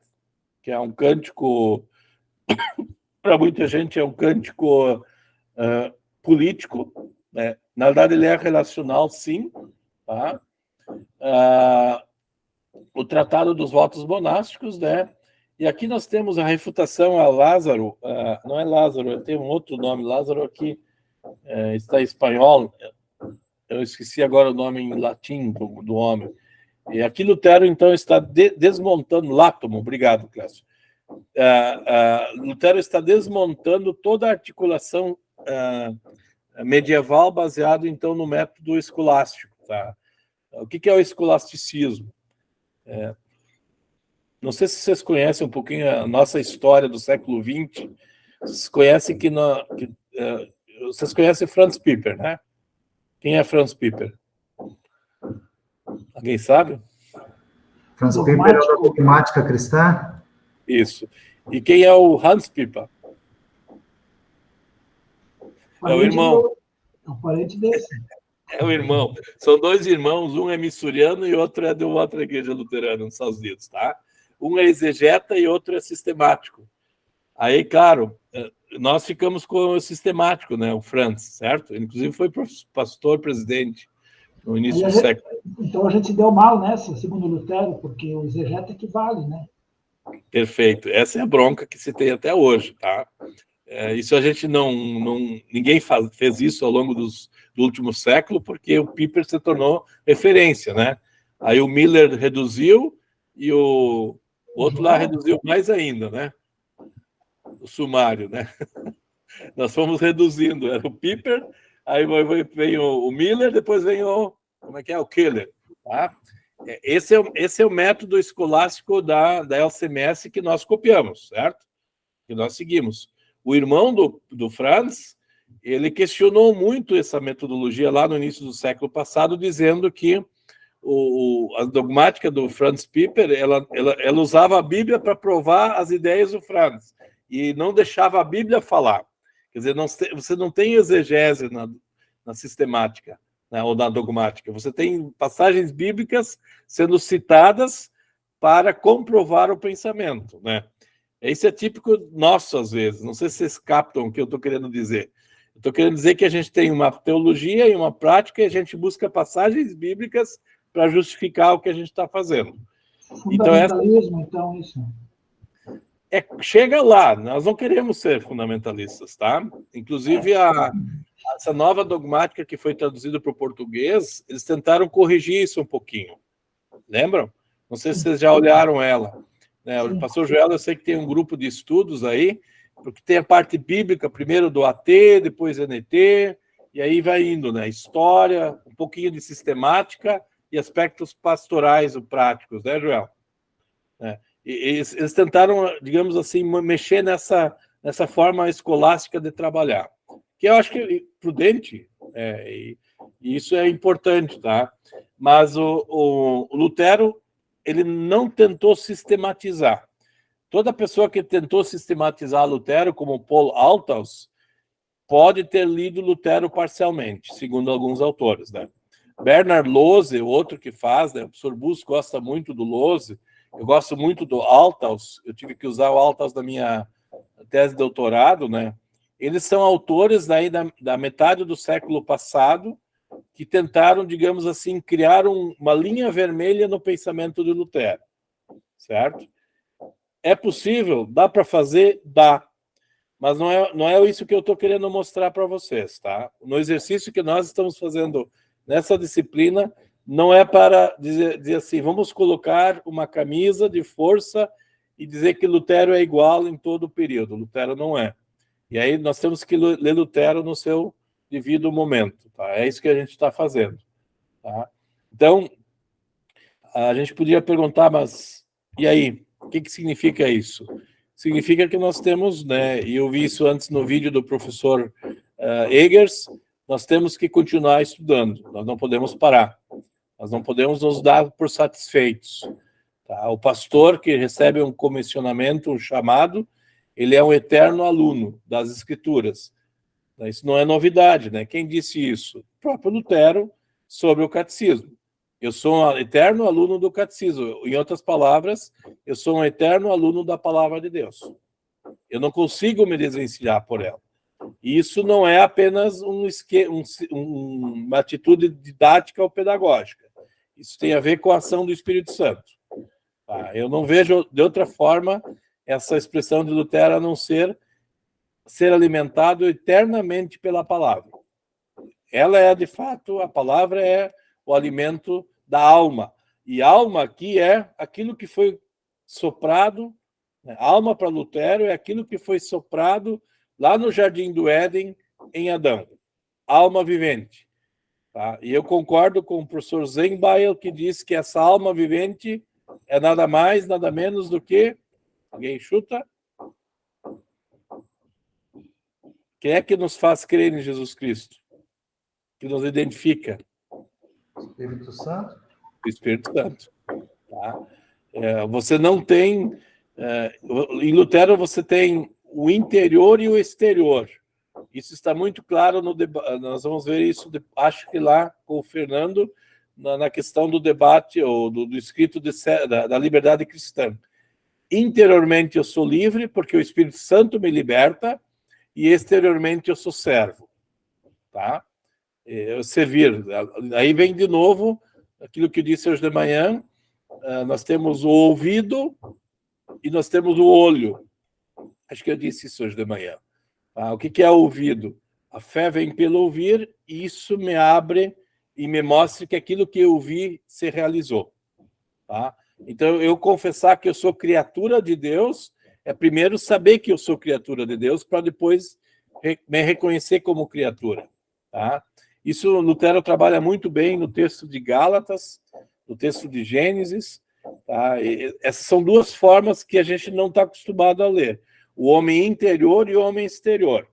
A: que é um cântico, para muita gente é um cântico político, né? Na verdade ele é relacional, sim. Tá? O Tratado dos Votos Monásticos, né? E aqui nós temos a refutação a Lázaro, não é Lázaro, tem um outro nome, Lázaro aqui, está em espanhol, eu esqueci agora o nome em latim do homem. E aqui Lutero, então, está desmontando, Látomo, obrigado, Cláudio. Lutero está desmontando toda a articulação medieval baseado, então, no método escolástico. Tá? O que é o escolasticismo? Não sei se vocês conhecem um pouquinho a nossa história do século XX. Vocês conhecem vocês conhecem Franz Piper, né? Quem é Franz Piper? Alguém sabe?
E: Franz Piper é da dogmática cristã?
A: Isso. E quem é o Hans Piper? É o irmão.
F: É o parente desse.
A: É o irmão. São dois irmãos, um é missuriano e outro é de uma outra igreja luterana nos Estados Unidos, tá? Um é exegeta e outro é sistemático. Aí, claro, nós ficamos com o sistemático, né? O Franz, certo? Inclusive foi pastor presidente no início do século.
F: Então a gente se deu mal nessa, segundo Lutero, porque o exegeta equivale, né?
A: Perfeito. Essa é a bronca que se tem até hoje, tá? Isso a gente ninguém fez isso ao longo do último século, porque o Piper se tornou referência, né? Aí o Miller reduziu e o outro lá reduziu mais ainda, né? O sumário, né? Nós fomos reduzindo. Era o Piper, aí vem o Miller, depois vem o Keller, tá? Esse é o método escolástico da LCMS que nós copiamos, certo? Que nós seguimos. O irmão do Franz, ele questionou muito essa metodologia lá no início do século passado, dizendo que a dogmática do Franz Piper, ela usava a Bíblia para provar as ideias do Franz, e não deixava a Bíblia falar. Quer dizer, você não tem exegese na sistemática, né, ou na dogmática. Você tem passagens bíblicas sendo citadas para comprovar o pensamento, né? Isso é típico nosso, às vezes. Não sei se vocês captam o que eu estou querendo dizer. Eu estou querendo dizer que a gente tem uma teologia e uma prática e a gente busca passagens bíblicas para justificar o que a gente está fazendo.
F: Fundamentalismo, então, isso.
A: Chega lá, nós não queremos ser fundamentalistas, tá? Inclusive, essa nova dogmática que foi traduzida para o português, eles tentaram corrigir isso um pouquinho. Lembram? Não sei se vocês já olharam ela. O pastor Joel, eu sei que tem um grupo de estudos aí, porque tem a parte bíblica, primeiro do AT, depois NT, e aí vai indo, né? História, um pouquinho de sistemática e aspectos pastorais ou práticos, né, Joel? Eles tentaram, digamos assim, mexer nessa forma escolástica de trabalhar, que eu acho que é prudente, e isso é importante, tá? Mas o Lutero, ele não tentou sistematizar. Toda pessoa que tentou sistematizar Lutero, como Paul Althaus, pode ter lido Lutero parcialmente, segundo alguns autores, né? Bernard Lose, outro que faz, né? O professor Bus gosta muito do Lose, eu gosto muito do Althaus, eu tive que usar o Althaus na minha tese de doutorado, né? Eles são autores aí da metade do século passado que tentaram, digamos assim, criar uma linha vermelha no pensamento de Lutero, certo? É possível? Dá para fazer? Dá. Mas não é isso que eu estou querendo mostrar para vocês, tá? No exercício que nós estamos fazendo nessa disciplina, não é para dizer assim, vamos colocar uma camisa de força e dizer que Lutero é igual em todo o período. Lutero não é. E aí nós temos que ler Lutero no seu devido momento. Tá? É isso que a gente está fazendo. Tá? Então, a gente podia perguntar, mas e aí? O que significa isso? Significa que nós temos, né, e eu vi isso antes no vídeo do professor Egers, nós temos que continuar estudando, nós não podemos parar, nós não podemos nos dar por satisfeitos. Tá? O pastor que recebe um comissionamento, um chamado, ele é um eterno aluno das Escrituras. Isso não é novidade, né? Quem disse isso? O próprio Lutero sobre o catecismo. Eu sou um eterno aluno do catecismo. Em outras palavras, eu sou um eterno aluno da palavra de Deus. Eu não consigo me desvencilhar por ela. E isso não é apenas uma atitude didática ou pedagógica. Isso tem a ver com a ação do Espírito Santo. Tá? Eu não vejo de outra forma essa expressão de Lutero a não ser alimentado eternamente pela palavra. Ela é, de fato, a palavra é o alimento da alma. E alma aqui é aquilo que foi soprado, né? Alma para Lutero é aquilo que foi soprado lá no Jardim do Éden em Adão. Alma vivente. Tá? E eu concordo com o professor Zenbail, que diz que essa alma vivente é nada mais, nada menos do que... Alguém chuta? Quem é que nos faz crer em Jesus Cristo? Que nos identifica?
E: Espírito Santo?
A: O Espírito Santo. Tá? Você não tem... em Lutero você tem o interior e o exterior. Isso está muito claro no debate. Nós vamos ver isso, acho que lá com o Fernando, na questão do debate, ou do escrito da liberdade cristã. Interiormente eu sou livre, porque o Espírito Santo me liberta, e exteriormente eu sou servo. Tá? Servir. Aí vem de novo aquilo que eu disse hoje de manhã, nós temos o ouvido e nós temos o olho. Acho que eu disse isso hoje de manhã. O que é ouvido? A fé vem pelo ouvir, e isso me abre e me mostra que aquilo que eu ouvi se realizou. Tá? Então, eu confessar que eu sou criatura de Deus, é primeiro saber que eu sou criatura de Deus, para depois me reconhecer como criatura. Tá? Isso Lutero trabalha muito bem no texto de Gálatas, no texto de Gênesis. Tá? Essas são duas formas que a gente não está acostumado a ler. O homem interior e o homem exterior.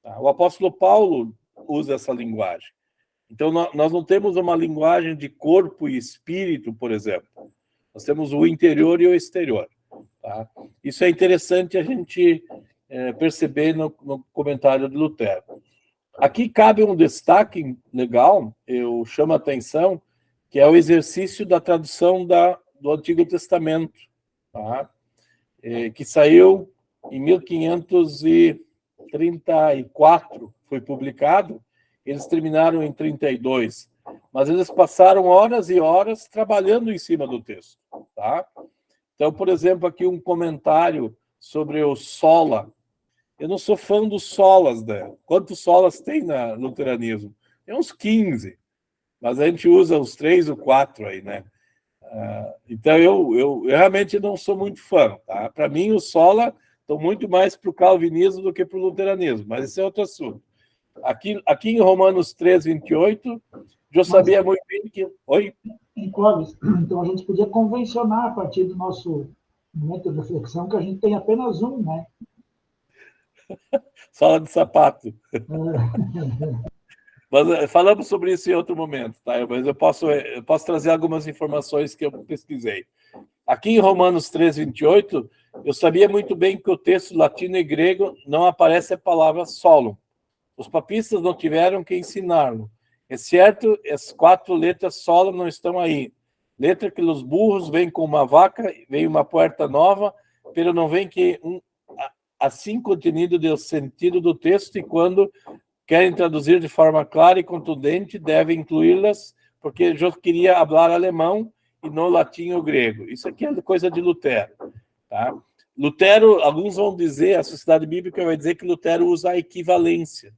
A: Tá? O apóstolo Paulo usa essa linguagem. Então, nós não temos uma linguagem de corpo e espírito, por exemplo. Nós temos o interior e o exterior. Tá? Isso é interessante a gente perceber no comentário de Lutero. Aqui cabe um destaque legal, eu chamo a atenção, que é o exercício da tradução do Antigo Testamento, tá? Que saiu em 1534, foi publicado. Eles terminaram em 32, mas eles passaram horas e horas trabalhando em cima do texto. Tá? Então, por exemplo, aqui um comentário sobre o sola. Eu não sou fã dos solas, né? Quantos solas tem no luteranismo? Tem uns 15, mas a gente usa os 3 ou 4 aí, né? Então, eu realmente não sou muito fã. Tá? Para mim, o sola estão muito mais para o calvinismo do que para o luteranismo, mas esse é outro assunto. Aqui em Romanos 3, 28, eu sabia muito bem que... Oi?
F: Em Clóvis, então a gente podia convencionar a partir do nosso momento de reflexão que a gente tem apenas um, né?
A: Sola de sapato. Mas falamos sobre isso em outro momento, tá? Mas eu posso trazer algumas informações que eu pesquisei. Aqui em Romanos 3, 28, eu sabia muito bem que o texto latino e grego não aparece a palavra solum. Os papistas não tiveram que ensiná-lo. É certo, as 4 letras solum não estão aí. Letra que os burros vêm com uma vaca, vem uma puerta nova, pero não vem que assim contenido do sentido do texto, e quando querem traduzir de forma clara e contundente, devem incluí-las, porque eu queria falar alemão e não latim ou grego. Isso aqui é coisa de Lutero. Tá? Lutero, alguns vão dizer, a Sociedade Bíblica vai dizer que Lutero usa a equivalência.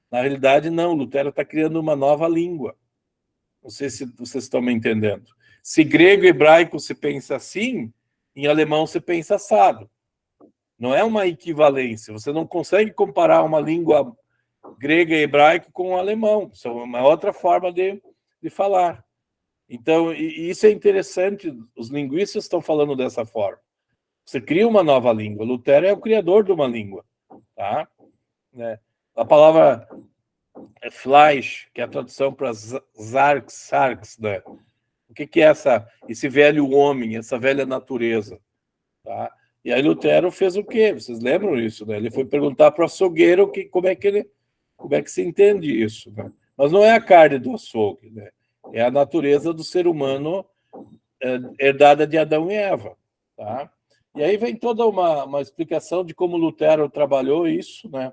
A: Na realidade, não. Lutero está criando uma nova língua. Não sei se vocês estão me entendendo. Se grego e hebraico se pensa assim, em alemão você pensa assado. Não é uma equivalência. Você não consegue comparar uma língua grega e hebraico com o alemão. Isso é uma outra forma de falar. Então, e isso é interessante. Os linguistas estão falando dessa forma. Você cria uma nova língua. Lutero é o criador de uma língua. Tá? Né? A palavra Fleisch, que é a tradução para Sarx, né? O que é esse velho homem, essa velha natureza? Tá? E aí Lutero fez o quê? Vocês lembram isso, né? Ele foi perguntar para o açougueiro como é que se entende isso, né? Mas não é a carne do açougue, né? É a natureza do ser humano herdada de Adão e Eva, tá? E aí vem toda uma explicação de como Lutero trabalhou isso, né?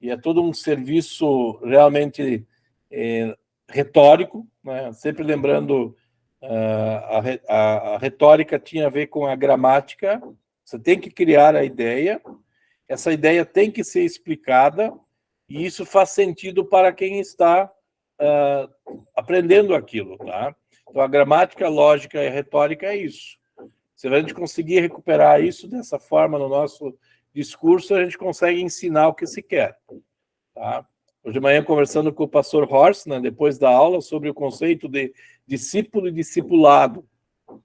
A: E é todo um serviço realmente retórico, né? Sempre lembrando, a retórica tinha a ver com a gramática. Você tem que criar a ideia, essa ideia tem que ser explicada, e isso faz sentido para quem está aprendendo aquilo, tá? Então, a gramática, a lógica e a retórica é isso. Se a gente conseguir recuperar isso dessa forma no nosso discurso, a gente consegue ensinar o que se quer, tá? Hoje de manhã, conversando com o pastor Horst, né, depois da aula, sobre o conceito de discípulo e discipulado.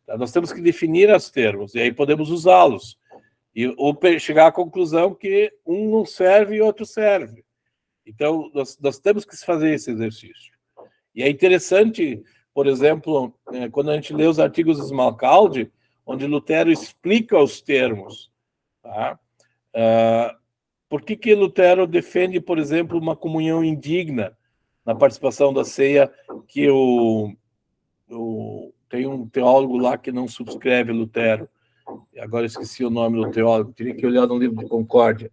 A: Tá? Nós temos que definir os termos, e aí podemos usá-los. Ou chegar à conclusão que um não serve e outro serve. Então, nós temos que fazer esse exercício. E é interessante, por exemplo, quando a gente lê os artigos de Smalcaldi, onde Lutero explica os termos. Tá? Por que Lutero defende, por exemplo, uma comunhão indigna na participação da ceia, que tem um teólogo lá que não subscreve Lutero. Agora eu esqueci o nome do teólogo, teria que olhar no livro de Concórdia.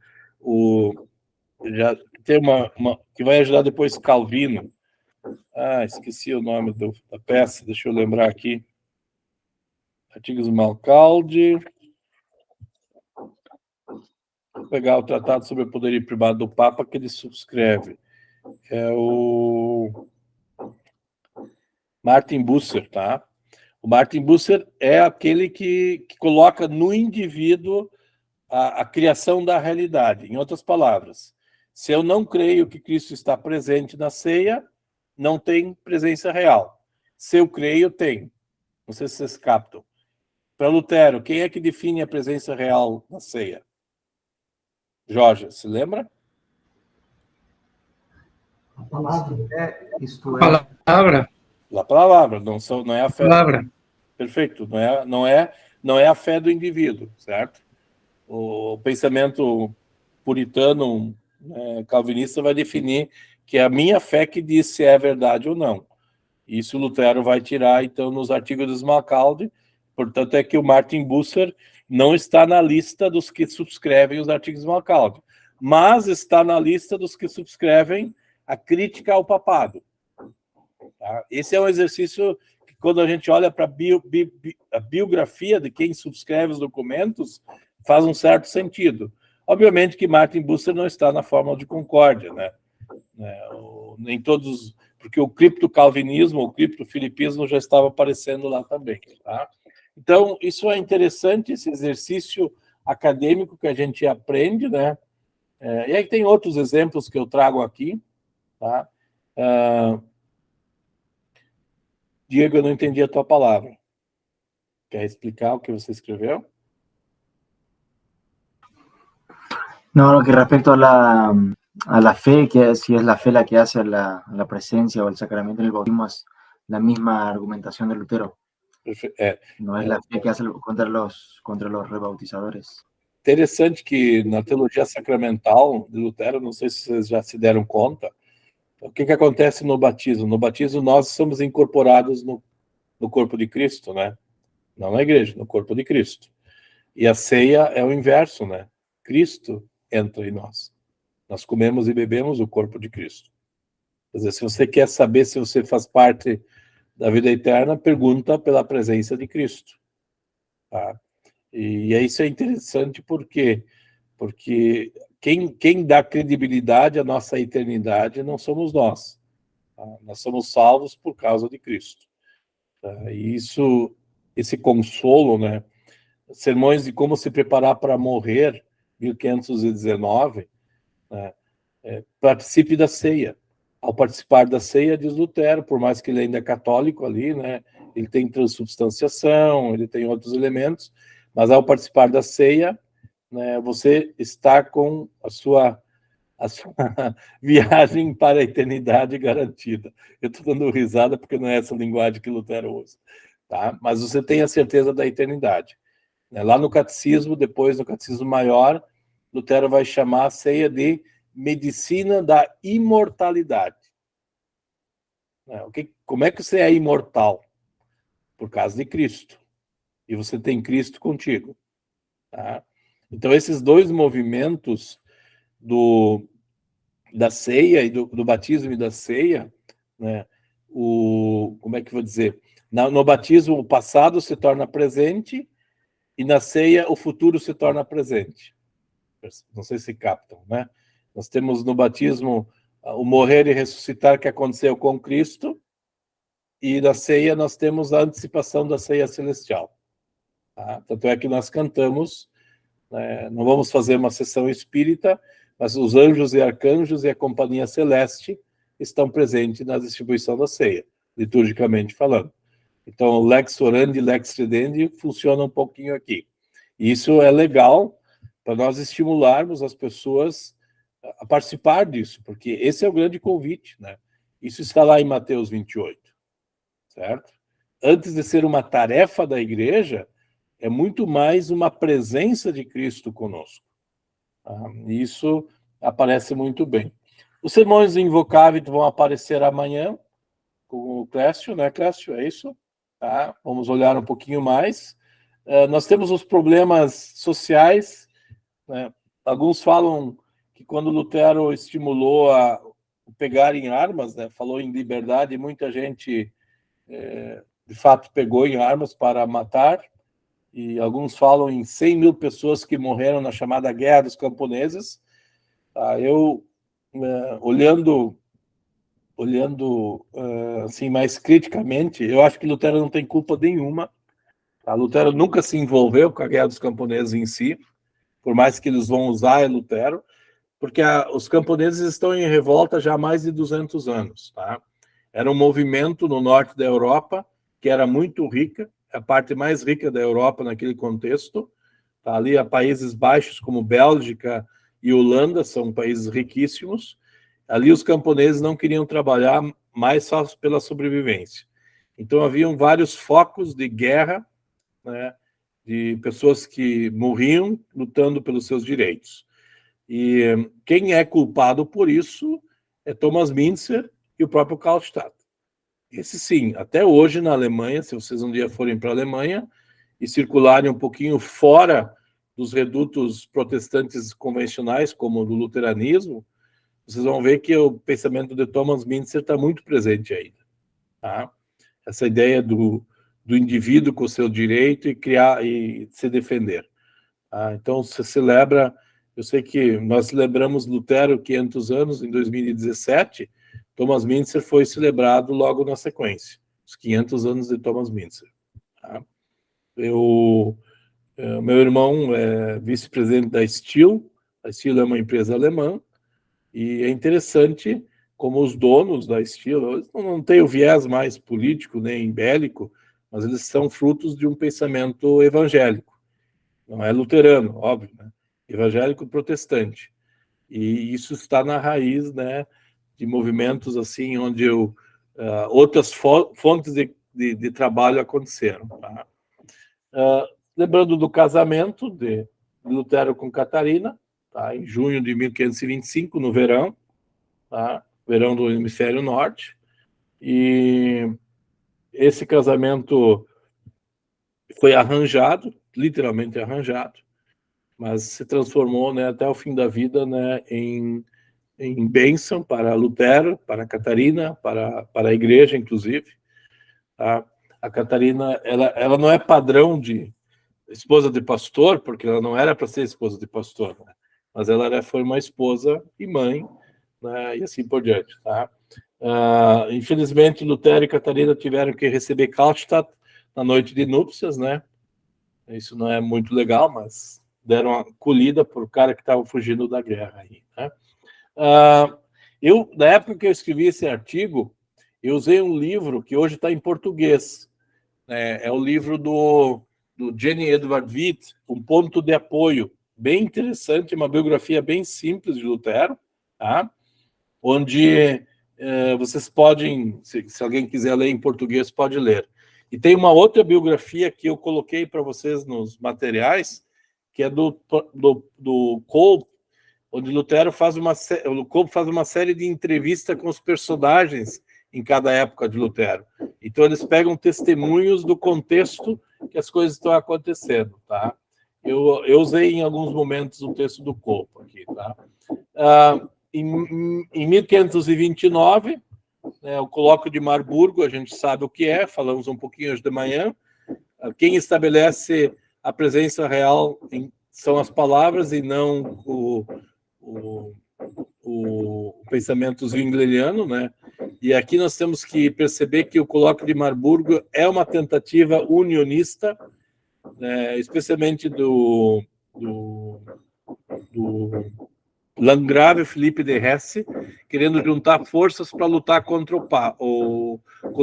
A: Já tem uma que vai ajudar depois Calvino. Esqueci o nome da peça, deixa eu lembrar aqui. Artigos Malcaldi. Vou pegar o Tratado sobre o Poder Privado do Papa, que ele subscreve. É o Martin Bucer, tá? O Martin Bucer é aquele que coloca no indivíduo a criação da realidade. Em outras palavras, se eu não creio que Cristo está presente na ceia, não tem presença real. Se eu creio, tem. Não sei se vocês captam. Para Lutero, quem é que define a presença real na ceia? Jorge, se lembra?
F: A palavra.
E: Isto
D: A
E: é,
D: palavra.
A: A palavra, não é a fé.
D: Palavra.
A: Perfeito, não é a fé do indivíduo, certo? O pensamento puritano, calvinista, vai definir que é a minha fé que diz se é verdade ou não. Isso Lutero vai tirar, então, nos artigos de Smalcaldi. Portanto, é que o Martin Bucer não está na lista dos que subscrevem os artigos de Smalcaldi, mas está na lista dos que subscrevem a crítica ao papado. Tá? Esse é um exercício que, quando a gente olha para a biografia de quem subscreve os documentos, faz um certo sentido. Obviamente que Martin Bucer não está na Fórmula de Concórdia, né? Nem todos, porque o criptocalvinismo, o criptofilipismo já estava aparecendo lá também, tá? Então, isso é interessante, esse exercício acadêmico que a gente aprende, né? E aí tem outros exemplos que eu trago aqui, tá? Diego, eu não entendi a tua palavra. Quer explicar o que você escreveu?
B: No, que respecto a la fe, que si es la fe la que hace a la presencia o el sacramento del bautismo, es la misma argumentación de Lutero. No es la fe que hace contra los rebautizadores.
A: Interessante que na teologia sacramental de Lutero, não sei se vocês já se deram conta, o que acontece no batismo? No batismo nós somos incorporados no corpo de Cristo, né? Não na igreja, no corpo de Cristo. E a ceia é o inverso, né? Cristo entra em nós. Nós comemos e bebemos o corpo de Cristo. Quer dizer, se você quer saber se você faz parte da vida eterna, pergunta pela presença de Cristo. Tá? E isso é interessante porque quem dá credibilidade à nossa eternidade não somos nós. Tá? Nós somos salvos por causa de Cristo. Tá? E esse consolo, né, Sermões de como se preparar para morrer, 1519, né? Participe da ceia. Ao participar da ceia, diz Lutero, por mais que ele ainda é católico ali, né? Ele tem transubstanciação, ele tem outros elementos, mas ao participar da ceia, né, você está com a sua viagem para a eternidade garantida. Eu estou dando risada porque não é essa linguagem que Lutero usa, tá? Mas você tem a certeza da eternidade. Lá no catecismo, depois no catecismo maior, Lutero vai chamar a ceia de medicina da imortalidade. Como é que você é imortal? Por causa de Cristo. E você tem Cristo contigo. Tá? Então, esses dois movimentos da ceia e do batismo e da ceia, né? Como é que eu vou dizer? No batismo, o passado se torna presente e na ceia, o futuro se torna presente. Não sei se captam, né? Nós temos no batismo o morrer e ressuscitar que aconteceu com Cristo, e na ceia nós temos a antecipação da ceia celestial. Tá? Tanto é que nós cantamos, né? Não vamos fazer uma sessão espírita, mas os anjos e arcanjos e a companhia celeste estão presentes na distribuição da ceia, liturgicamente falando. Então, o lex orandi e lex credendi funciona um pouquinho aqui. E isso é legal para nós estimularmos as pessoas a participar disso, porque esse é o grande convite, né? Isso está lá em Mateus 28, certo? Antes de ser uma tarefa da igreja, é muito mais uma presença de Cristo conosco. Tá? Isso aparece muito bem. Os sermões invocáveis vão aparecer amanhã com o Clécio, né, Clécio? É isso? Tá? Vamos olhar um pouquinho mais. Nós temos os problemas sociais, né? Alguns falam que quando Lutero estimulou a pegar em armas, né, falou em liberdade, muita gente, de fato, pegou em armas para matar, e alguns falam em 100 mil pessoas que morreram na chamada Guerra dos Camponeses. Eu, olhando assim, mais criticamente, eu acho que Lutero não tem culpa nenhuma. Tá? Lutero nunca se envolveu com a Guerra dos Camponeses em si, por mais que eles vão usar Lutero, porque os camponeses estão em revolta já há mais de 200 anos. Tá? Era um movimento no norte da Europa que era muito rica, a parte mais rica da Europa naquele contexto. Tá? Ali há Países Baixos como Bélgica e Holanda, são países riquíssimos. Ali os camponeses não queriam trabalhar mais só pela sobrevivência. Então haviam vários focos de guerra, né, de pessoas que morriam lutando pelos seus direitos. E quem é culpado por isso é Thomas Müntzer e o próprio Karlstadt. Esse sim, até hoje na Alemanha, se vocês um dia forem para a Alemanha e circularem um pouquinho fora dos redutos protestantes convencionais, como o do luteranismo, vocês vão ver que o pensamento de Thomas Müntzer está muito presente ainda. Tá? Essa ideia do indivíduo com o seu direito e criar e se defender. Tá? Então, se celebra, eu sei que nós celebramos Lutero 500 anos em 2017, Thomas Müntzer foi celebrado logo na sequência, os 500 anos de Thomas Müntzer. Tá? Meu irmão é vice-presidente da Stihl. A Stihl é uma empresa alemã, e é interessante como os donos da Stihl, eles não têm o viés mais político nem bélico, mas eles são frutos de um pensamento evangélico. Não é luterano, óbvio, né? Evangélico protestante. E isso está na raiz, né, de movimentos assim, onde outras fontes de trabalho aconteceram. Tá? Lembrando do casamento de Lutero com Catarina, tá? Em junho de 1525, no verão, tá? Verão do Hemisfério Norte. E esse casamento foi arranjado, literalmente arranjado, mas se transformou, né, até o fim da vida, né, em bênção para Lutero, para Catarina, para a igreja, inclusive. Tá? A Catarina, ela não é padrão de esposa de pastor, porque ela não era para ser esposa de pastor, né? Mas ela foi uma esposa e mãe, né, e assim por diante. Tá? Infelizmente, Lutero e Catarina tiveram que receber Karlstadt na noite de núpcias, né? Isso não é muito legal, mas deram uma acolhida para o cara que estava fugindo da guerra aí, né? Na época que eu escrevi esse artigo, eu usei um livro que hoje está em português. É o livro do Jenny Edward Witt, Um Ponto de Apoio. Bem interessante, uma biografia bem simples de Lutero, tá? Onde vocês podem, se alguém quiser ler em português, pode ler. E tem uma outra biografia que eu coloquei para vocês nos materiais, que é do Kolb, onde Lutero faz uma série de entrevistas com os personagens em cada época de Lutero. Então, eles pegam testemunhos do contexto que as coisas estão acontecendo, tá? Eu usei em alguns momentos o texto do Kolb aqui, tá? Em 1529, o Colóquio de Marburgo, a gente sabe o que é, falamos um pouquinho hoje de manhã. Quem estabelece a presença real são as palavras e não o pensamento zwingleriano, né? E aqui nós temos que perceber que o Colóquio de Marburgo é uma tentativa unionista, especialmente do Landgrave Felipe de Hesse, querendo juntar forças para lutar contra o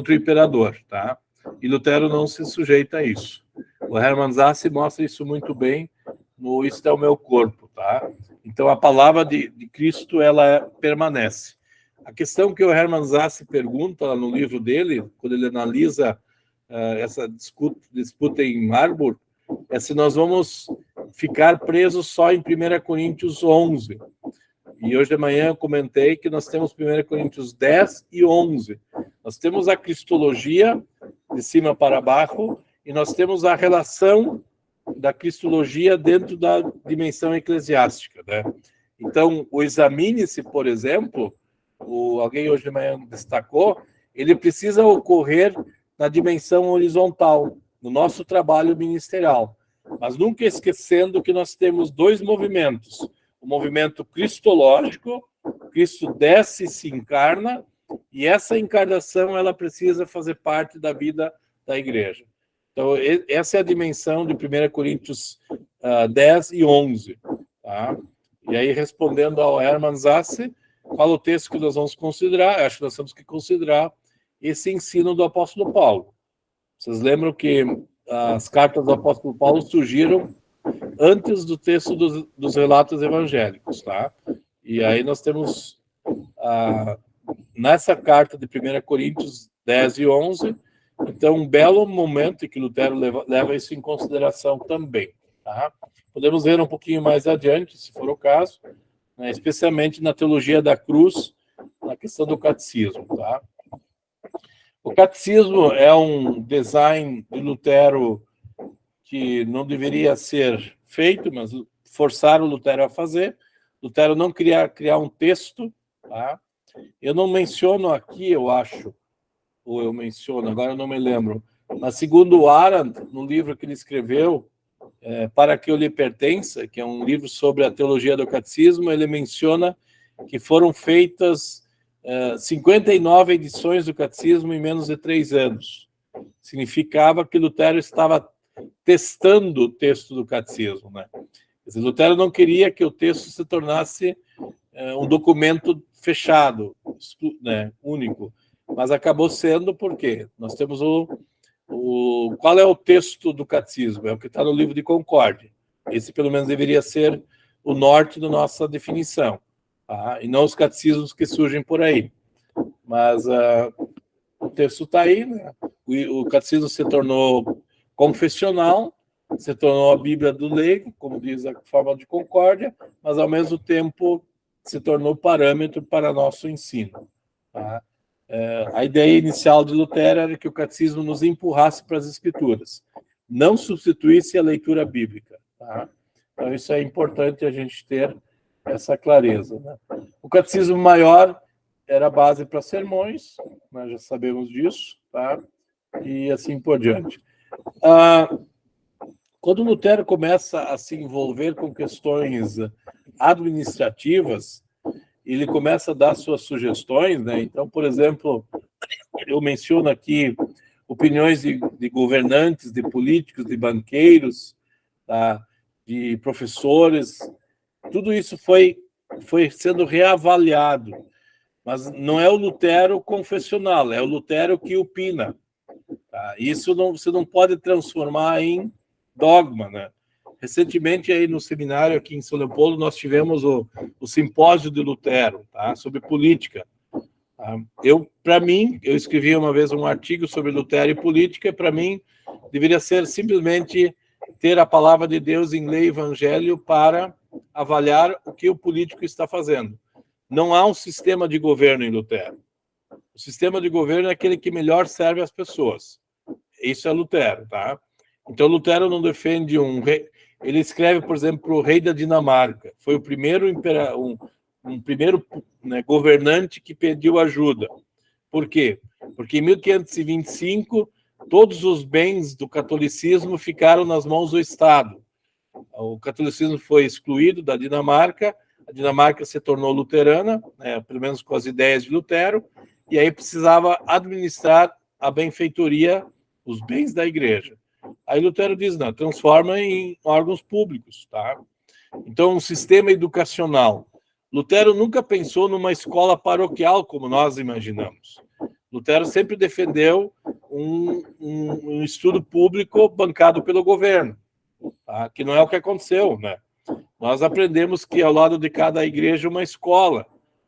A: imperador, tá? E Lutero não se sujeita a isso. O Hermann Sasse mostra isso muito bem no Isto é o Meu Corpo, tá? Então, a palavra de Cristo, ela permanece. A questão que o Hermann Sasse pergunta lá no livro dele, quando ele analisa essa disputa em Marburg, é se nós vamos ficar presos só em 1 Coríntios 11. E hoje de manhã eu comentei que nós temos 1 Coríntios 10 e 11. Nós temos a cristologia de cima para baixo e nós temos a relação da cristologia dentro da dimensão eclesiástica, né? Então, o examine-se, por exemplo, alguém hoje de manhã destacou, ele precisa ocorrer na dimensão horizontal, no nosso trabalho ministerial. Mas nunca esquecendo que nós temos dois movimentos. O movimento cristológico, Cristo desce e se encarna, e essa encarnação ela precisa fazer parte da vida da igreja. Então, essa é a dimensão de 1 Coríntios 10 e 11. Tá? E aí, respondendo ao Hermann Sasse, qual o texto que nós vamos considerar? Acho que nós temos que considerar esse ensino do apóstolo Paulo. Vocês lembram que as cartas do apóstolo Paulo surgiram antes do texto dos relatos evangélicos, tá? E aí nós temos, nessa carta de 1 Coríntios 10 e 11, então um belo momento em que Lutero leva isso em consideração também, tá? Podemos ver um pouquinho mais adiante, se for o caso, né, especialmente na teologia da cruz, na questão do catecismo, tá? O catecismo é um design de Lutero que não deveria ser feito, mas forçaram Lutero a fazer. Lutero não queria criar um texto, tá? Eu não menciono aqui, eu acho, ou eu menciono, agora eu não me lembro, mas segundo Arendt, no livro que ele escreveu, Para que eu lhe pertença, que é um livro sobre a teologia do catecismo, ele menciona que foram feitas 59 edições do catecismo em menos de 3 anos. Significava que Lutero estava testando o texto do catecismo, né? Quer dizer, Lutero não queria que o texto se tornasse um documento fechado, né, único, mas acabou sendo porque nós temos qual é o texto do catecismo? É o que está no livro de Concórdia. Esse, pelo menos, deveria ser o norte da nossa definição, tá? E não os catecismos que surgem por aí. Mas o texto está aí, né? O catecismo se tornou confessional, se tornou a Bíblia do leigo, como diz a forma de Concórdia, mas, ao mesmo tempo, se tornou parâmetro para nosso ensino, tá? A ideia inicial de Lutero era que o catecismo nos empurrasse para as escrituras, não substituísse a leitura bíblica, tá? Então, isso é importante a gente ter essa clareza, né? O catecismo maior era a base para sermões, nós já sabemos disso, tá? E assim por diante. Quando Lutero começa a se envolver com questões administrativas, ele começa a dar suas sugestões, né? Então, por exemplo, eu menciono aqui opiniões de governantes, de políticos, de banqueiros, tá? De professores, tudo isso foi sendo reavaliado. Mas não é o Lutero confessional, é o Lutero que opina. Tá? Isso você não pode transformar em dogma, né? Recentemente, aí no seminário aqui em São Leopoldo, nós tivemos o simpósio de Lutero, tá? Sobre política. Tá? Para mim, eu escrevi uma vez um artigo sobre Lutero e política, para mim, deveria ser simplesmente ter a palavra de Deus em lei e evangelho para avaliar o que o político está fazendo. Não há um sistema de governo em Lutero. O sistema de governo é aquele que melhor serve as pessoas. Isso é Lutero, tá? Então, Lutero não defende um rei. Ele escreve, por exemplo, para o rei da Dinamarca. Foi o primeiro primeiro governante que pediu ajuda. Por quê? Porque em 1525 todos os bens do catolicismo ficaram nas mãos do Estado. O catolicismo foi excluído da Dinamarca, a Dinamarca se tornou luterana, né, pelo menos com as ideias de Lutero, e aí precisava administrar a benfeitoria, os bens da igreja. Aí Lutero diz, não, transforma em órgãos públicos, tá? Então, um sistema educacional. Lutero nunca pensou numa escola paroquial, como nós imaginamos. Lutero sempre defendeu um estudo público bancado pelo governo, tá? Que não é o que aconteceu, né? Nós aprendemos que ao lado de cada igreja uma escola.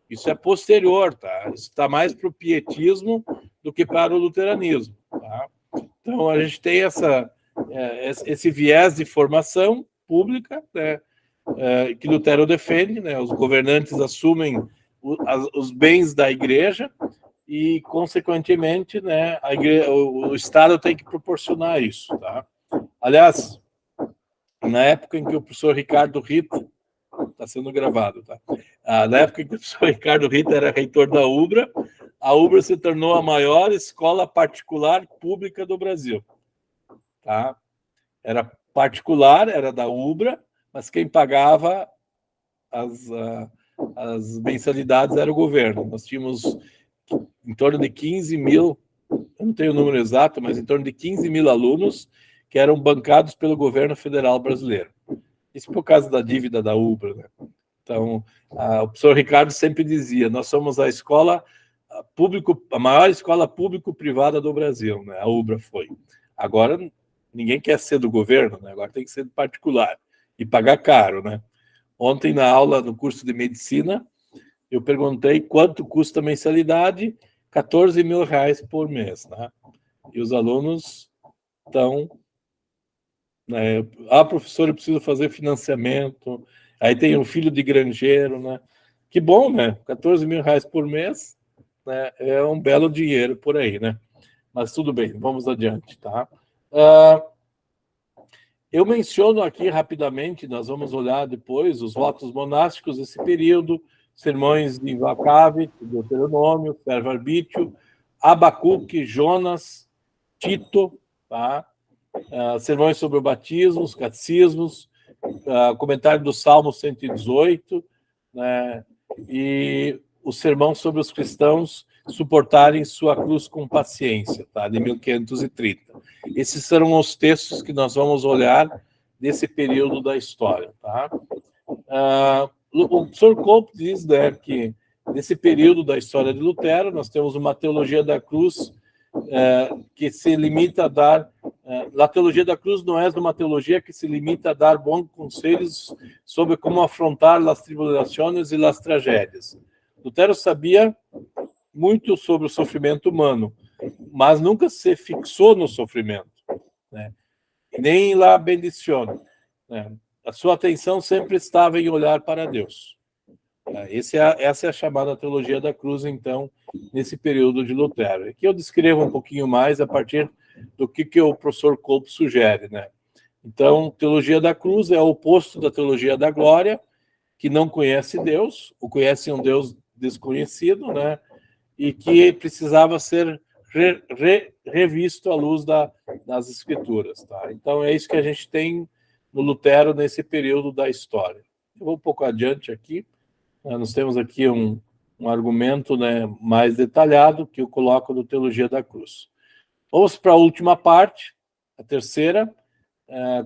A: Isso é posterior, tá? Isso está mais para o pietismo do que para o luteranismo, tá? Então, a gente tem esse viés de formação pública, né, que Lutero defende, né? Os governantes assumem os bens da igreja e, consequentemente, né, o Estado tem que proporcionar isso, tá? Aliás, na época em que o professor Ricardo Rita, está sendo gravado, tá? Na época em que o professor Ricardo Rita era reitor da UBRA, a UBRA se tornou a maior escola particular pública do Brasil, tá? Era particular, era da UBRA, mas quem pagava as mensalidades era o governo. Nós tínhamos em torno de 15 mil, eu não tenho o número exato, mas em torno de 15 mil alunos que eram bancados pelo governo federal brasileiro. Isso por causa da dívida da UBRA, né? Então, o professor Ricardo sempre dizia, nós somos a escola a maior escola público-privada do Brasil, né? A UBRA foi. Agora, ninguém quer ser do governo, né? Agora tem que ser particular e pagar caro, né? Ontem, na aula, no curso de medicina, eu perguntei quanto custa a mensalidade, 14 mil reais por mês, né? E os alunos estão... né? Professor, eu preciso fazer financiamento. Aí tem um filho de granjeiro, né? Que bom, né? 14 mil reais por mês, né? É um belo dinheiro por aí, né? Mas tudo bem, vamos adiante, tá? Eu menciono aqui rapidamente, nós vamos olhar depois os votos monásticos desse período, sermões de Invacave, Deuteronômio, Servo-Arbítrio, Abacuque, Jonas, Tito, tá? Sermões sobre o batismo, os catecismos, comentário do Salmo 118, né? E o sermão sobre os cristãos suportarem sua cruz com paciência, tá? De 1530. Esses serão os textos que nós vamos olhar desse período da história, tá? O professor Cope diz, né, que nesse período da história de Lutero nós temos uma teologia da cruz que se limita a dar... a teologia da cruz não é uma teologia que se limita a dar bons conselhos sobre como afrontar as tribulações e as tragédias. Lutero sabia muito sobre o sofrimento humano, mas nunca se fixou no sofrimento, né? Nem la bendición, né? A sua atenção sempre estava em olhar para Deus. Essa é a chamada teologia da cruz, então, nesse período de Lutero. Aqui eu descrevo um pouquinho mais a partir do que o professor Kolbe sugere, né? Então, teologia da cruz é o oposto da teologia da glória, que não conhece Deus, ou conhece um Deus desconhecido, né? E que precisava ser revisto à luz das Escrituras, tá? Então, é isso que a gente tem no Lutero nesse período da história. Eu vou um pouco adiante aqui. Nós temos aqui um argumento, né, mais detalhado que eu coloco no Teologia da Cruz. Vamos para a última parte, a terceira.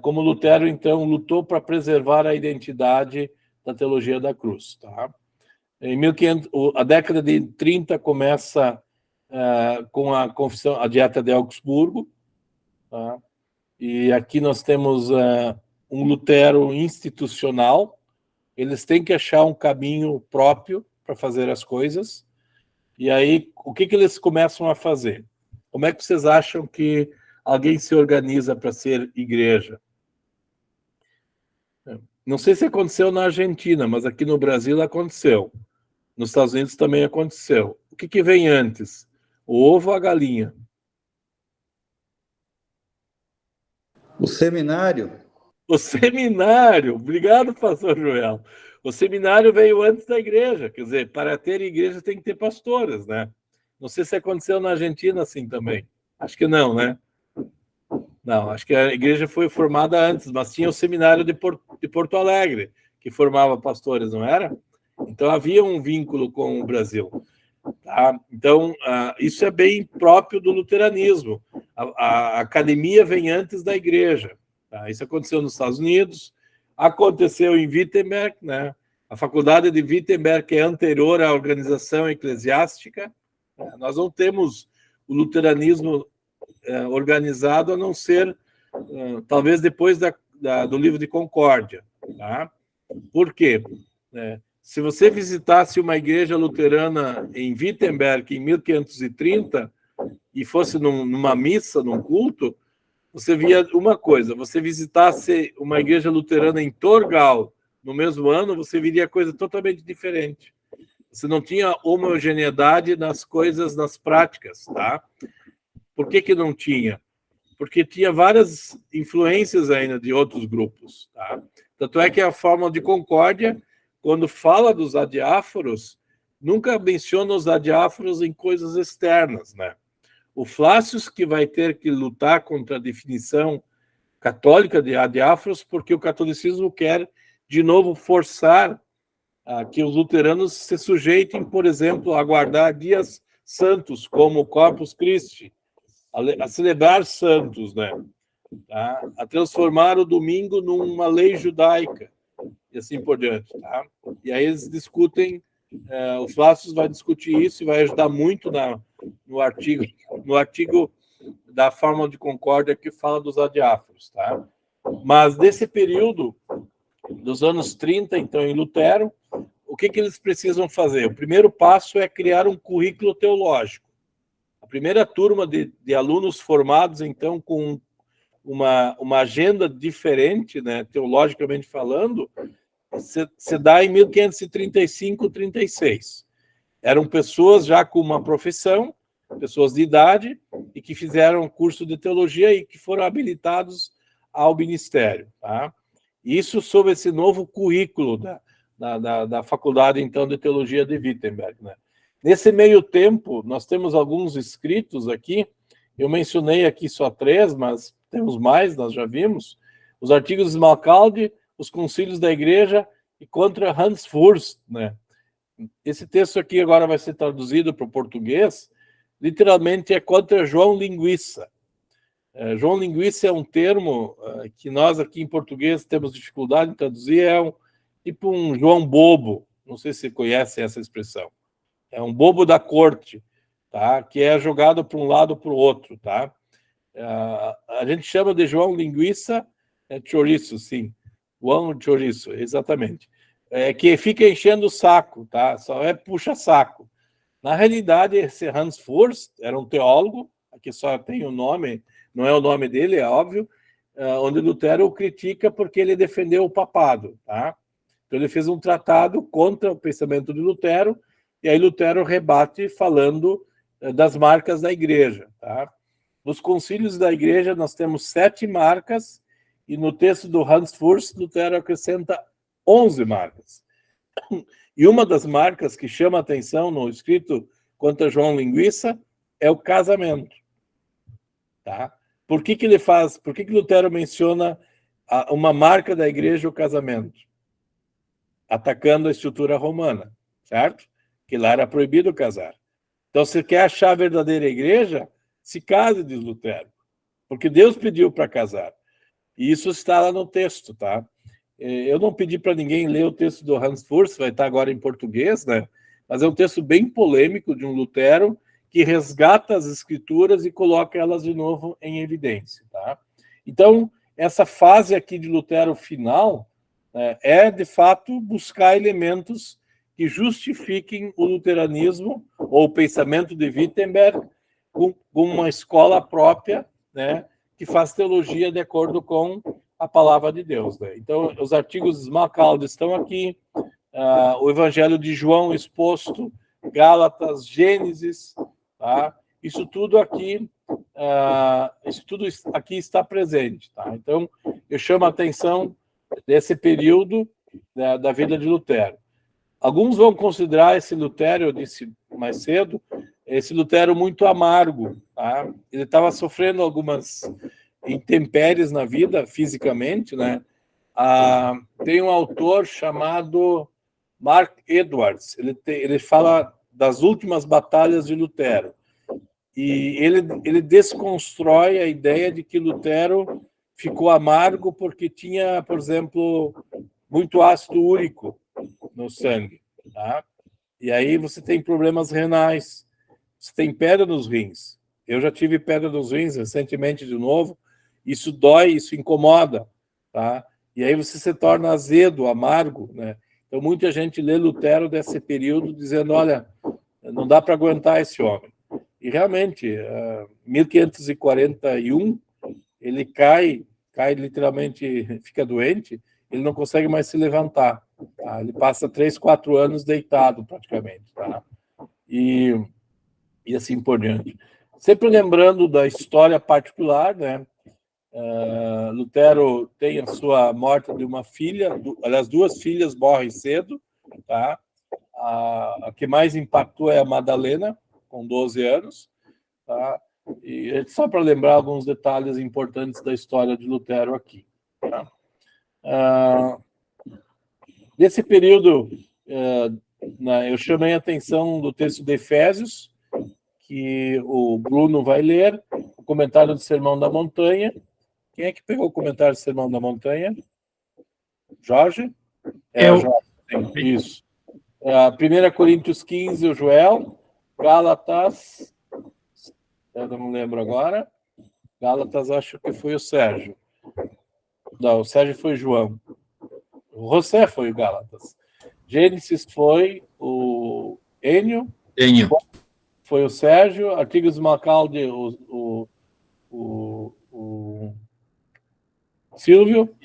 A: Como Lutero, então, lutou para preservar a identidade da teologia da cruz. Tá? Em 1500, a década de 30 começa com a confissão, a Dieta de Augsburgo. Tá? E aqui nós temos um Lutero institucional. Eles têm que achar um caminho próprio para fazer as coisas. E aí, o que eles começam a fazer? Como é que vocês acham que alguém se organiza para ser igreja? Não sei se aconteceu na Argentina, mas aqui no Brasil aconteceu. Nos Estados Unidos também aconteceu. O que vem antes? O ovo ou a galinha?
G: O seminário.
A: O seminário. Obrigado, pastor Joel. O seminário veio antes da igreja. Quer dizer, para ter igreja tem que ter pastores, né? Não sei se aconteceu na Argentina assim também. Acho que não, né? Não, acho que a igreja foi formada antes, mas tinha o seminário de Porto Alegre, que formava pastores, não era? Então havia um vínculo com o Brasil. Tá? Então, isso é bem próprio do luteranismo. A academia vem antes da igreja. Tá? Isso aconteceu nos Estados Unidos, aconteceu em Wittenberg, né? A faculdade de Wittenberg é anterior à organização eclesiástica. Nós não temos o luteranismo organizado, a não ser, talvez, depois do livro de Concórdia. Tá? Por quê? Se você visitasse uma igreja luterana em Wittenberg em 1530 e fosse numa missa, num culto, você via uma coisa. Você visitasse uma igreja luterana em Torgau no mesmo ano, você viria coisa totalmente diferente. Você não tinha homogeneidade nas coisas, nas práticas, tá? Por que não tinha? Porque tinha várias influências ainda de outros grupos, tá? Tanto é que a Fórmula de Concórdia, quando fala dos adiáforos, nunca menciona os adiáforos em coisas externas, né? O Flácius que vai ter que lutar contra a definição católica de adiáforos, porque o catolicismo quer, de novo, forçar que os luteranos se sujeitem, por exemplo, a guardar dias santos, como o Corpus Christi, a celebrar santos, né? Tá? A transformar o domingo numa lei judaica, e assim por diante. Tá? E aí eles discutem, o Flácius vai discutir isso e vai ajudar muito no artigo da Fórmula de Concórdia que fala dos adiáforos. Tá? Mas nesse período, dos anos 30, então, em Lutero, o que eles precisam fazer? O primeiro passo é criar um currículo teológico. A primeira turma de alunos formados, então, com uma agenda diferente, né, teologicamente falando, se dá em 1535, 36. Eram pessoas já com uma profissão, pessoas de idade, e que fizeram curso de teologia e que foram habilitados ao ministério. Tá? Isso sob esse novo currículo da faculdade, então, de teologia de Wittenberg. Né? Nesse meio tempo, nós temos alguns escritos aqui, eu mencionei aqui só 3, mas temos mais, nós já vimos, os artigos de Smalcalde, os concílios da igreja e contra Hans Furst. Né? Esse texto aqui agora vai ser traduzido para o português, literalmente é contra João Linguiça. João Linguiça é um termo que nós aqui em português temos dificuldade em traduzir, tipo um João Bobo, não sei se conhecem essa expressão. É um bobo da corte, tá? Que é jogado para um lado para o outro. Tá? A gente chama de João Linguiça, chouriço, sim. João Chouriço, exatamente. Que fica enchendo o saco, tá? Só puxa-saco. Na realidade, esse Hans Furst era um teólogo, aqui só tem o nome, não é o nome dele, é óbvio, onde Lutero o critica porque ele defendeu o papado. Tá? Então ele fez um tratado contra o pensamento de Lutero, e aí Lutero rebate falando das marcas da igreja. Tá? Nos concílios da igreja nós temos 7 marcas, e no texto do Hans Furst, Lutero acrescenta 11 marcas. E uma das marcas que chama a atenção no escrito contra João Linguiça é o casamento. Tá? Por que ele faz? Por que Lutero menciona uma marca da igreja, o casamento? Atacando a estrutura romana, certo? Que lá era proibido casar. Então, se quer achar a verdadeira igreja, se case, diz Lutero, porque Deus pediu para casar. E isso está lá no texto, tá? Eu não pedi para ninguém ler o texto do Hans Furst, vai estar agora em português, né? Mas é um texto bem polêmico de um Lutero que resgata as escrituras e coloca elas de novo em evidência, tá? Então, essa fase aqui de Lutero final é, de fato, buscar elementos que justifiquem o luteranismo ou o pensamento de Wittenberg com uma escola própria, né, que faz teologia de acordo com a palavra de Deus, né? Então, os artigos de Smalcalde estão aqui, o Evangelho de João exposto, Gálatas, Gênesis, tá? Isso tudo aqui está presente, tá? Então, eu chamo a atenção desse período da vida de Lutero. Alguns vão considerar esse Lutero, eu disse mais cedo, esse Lutero muito amargo, tá? Ele estava sofrendo algumas intempéries na vida, fisicamente, né? Tem um autor chamado Mark Edwards, ele fala das últimas batalhas de Lutero, e ele desconstrói a ideia de que Lutero ficou amargo porque tinha, por exemplo, muito ácido úrico no sangue, tá? E aí você tem problemas renais, você tem pedra nos rins. Eu já tive pedra nos rins recentemente de novo. Isso dói, isso incomoda, tá? E aí você se torna azedo, amargo, né? Então muita gente lê Lutero desse período dizendo, olha, não dá para aguentar esse homem. E realmente, 1541, ele cai literalmente, fica doente, ele não consegue mais se levantar, tá? Ele passa 3, 4 anos deitado praticamente, tá? E assim por diante. Sempre lembrando da história particular, né? Lutero tem a sua morte de uma filha, aliás, 2 filhas morrem cedo, tá? A que mais impactou é a Madalena, com 12 anos, tá? E só para lembrar alguns detalhes importantes da história de Lutero aqui, tá? Nesse período, eu chamei a atenção do texto de Efésios, que o Bruno vai ler, o comentário do Sermão da Montanha. Quem é que pegou o comentário do Sermão da Montanha? Jorge?
D: Eu.
A: Jorge, sim, isso. 1 Coríntios 15, o Joel. Gálatas, eu não lembro agora. Gálatas, acho que foi o Sérgio. Não, o Sérgio foi o João. O José foi o Gálatas. Gênesis foi o Enio. Foi o Sérgio. Artigos de Macalde, o Silvio.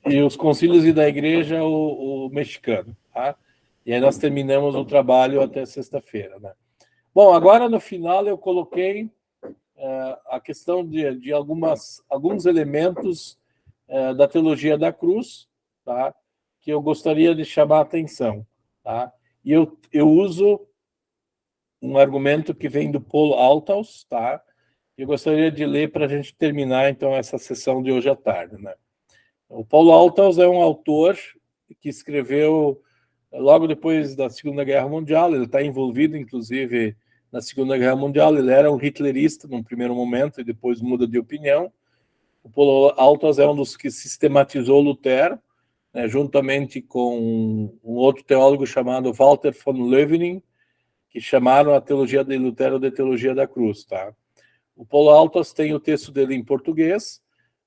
A: E os concílios da igreja, o mexicano. Tá? E aí nós terminamos o trabalho até sexta-feira, né? Bom, agora no final eu coloquei a questão de alguns elementos da teologia da cruz, tá? Que eu gostaria de chamar a atenção, tá? E eu uso um argumento que vem do Paul Althaus, tá? Eu gostaria de ler para a gente terminar, então, essa sessão de hoje à tarde, né? O Paul Althaus é um autor que escreveu logo depois da Segunda Guerra Mundial. Ele está envolvido, inclusive, na Segunda Guerra Mundial. Ele era um hitlerista num primeiro momento e depois muda de opinião. O Paul Althaus é um dos que sistematizou Lutero, né, juntamente com um outro teólogo chamado Walter von Löwening, que chamaram a teologia de Lutero de teologia da cruz, tá? O Paul Althaus tem o texto dele em português.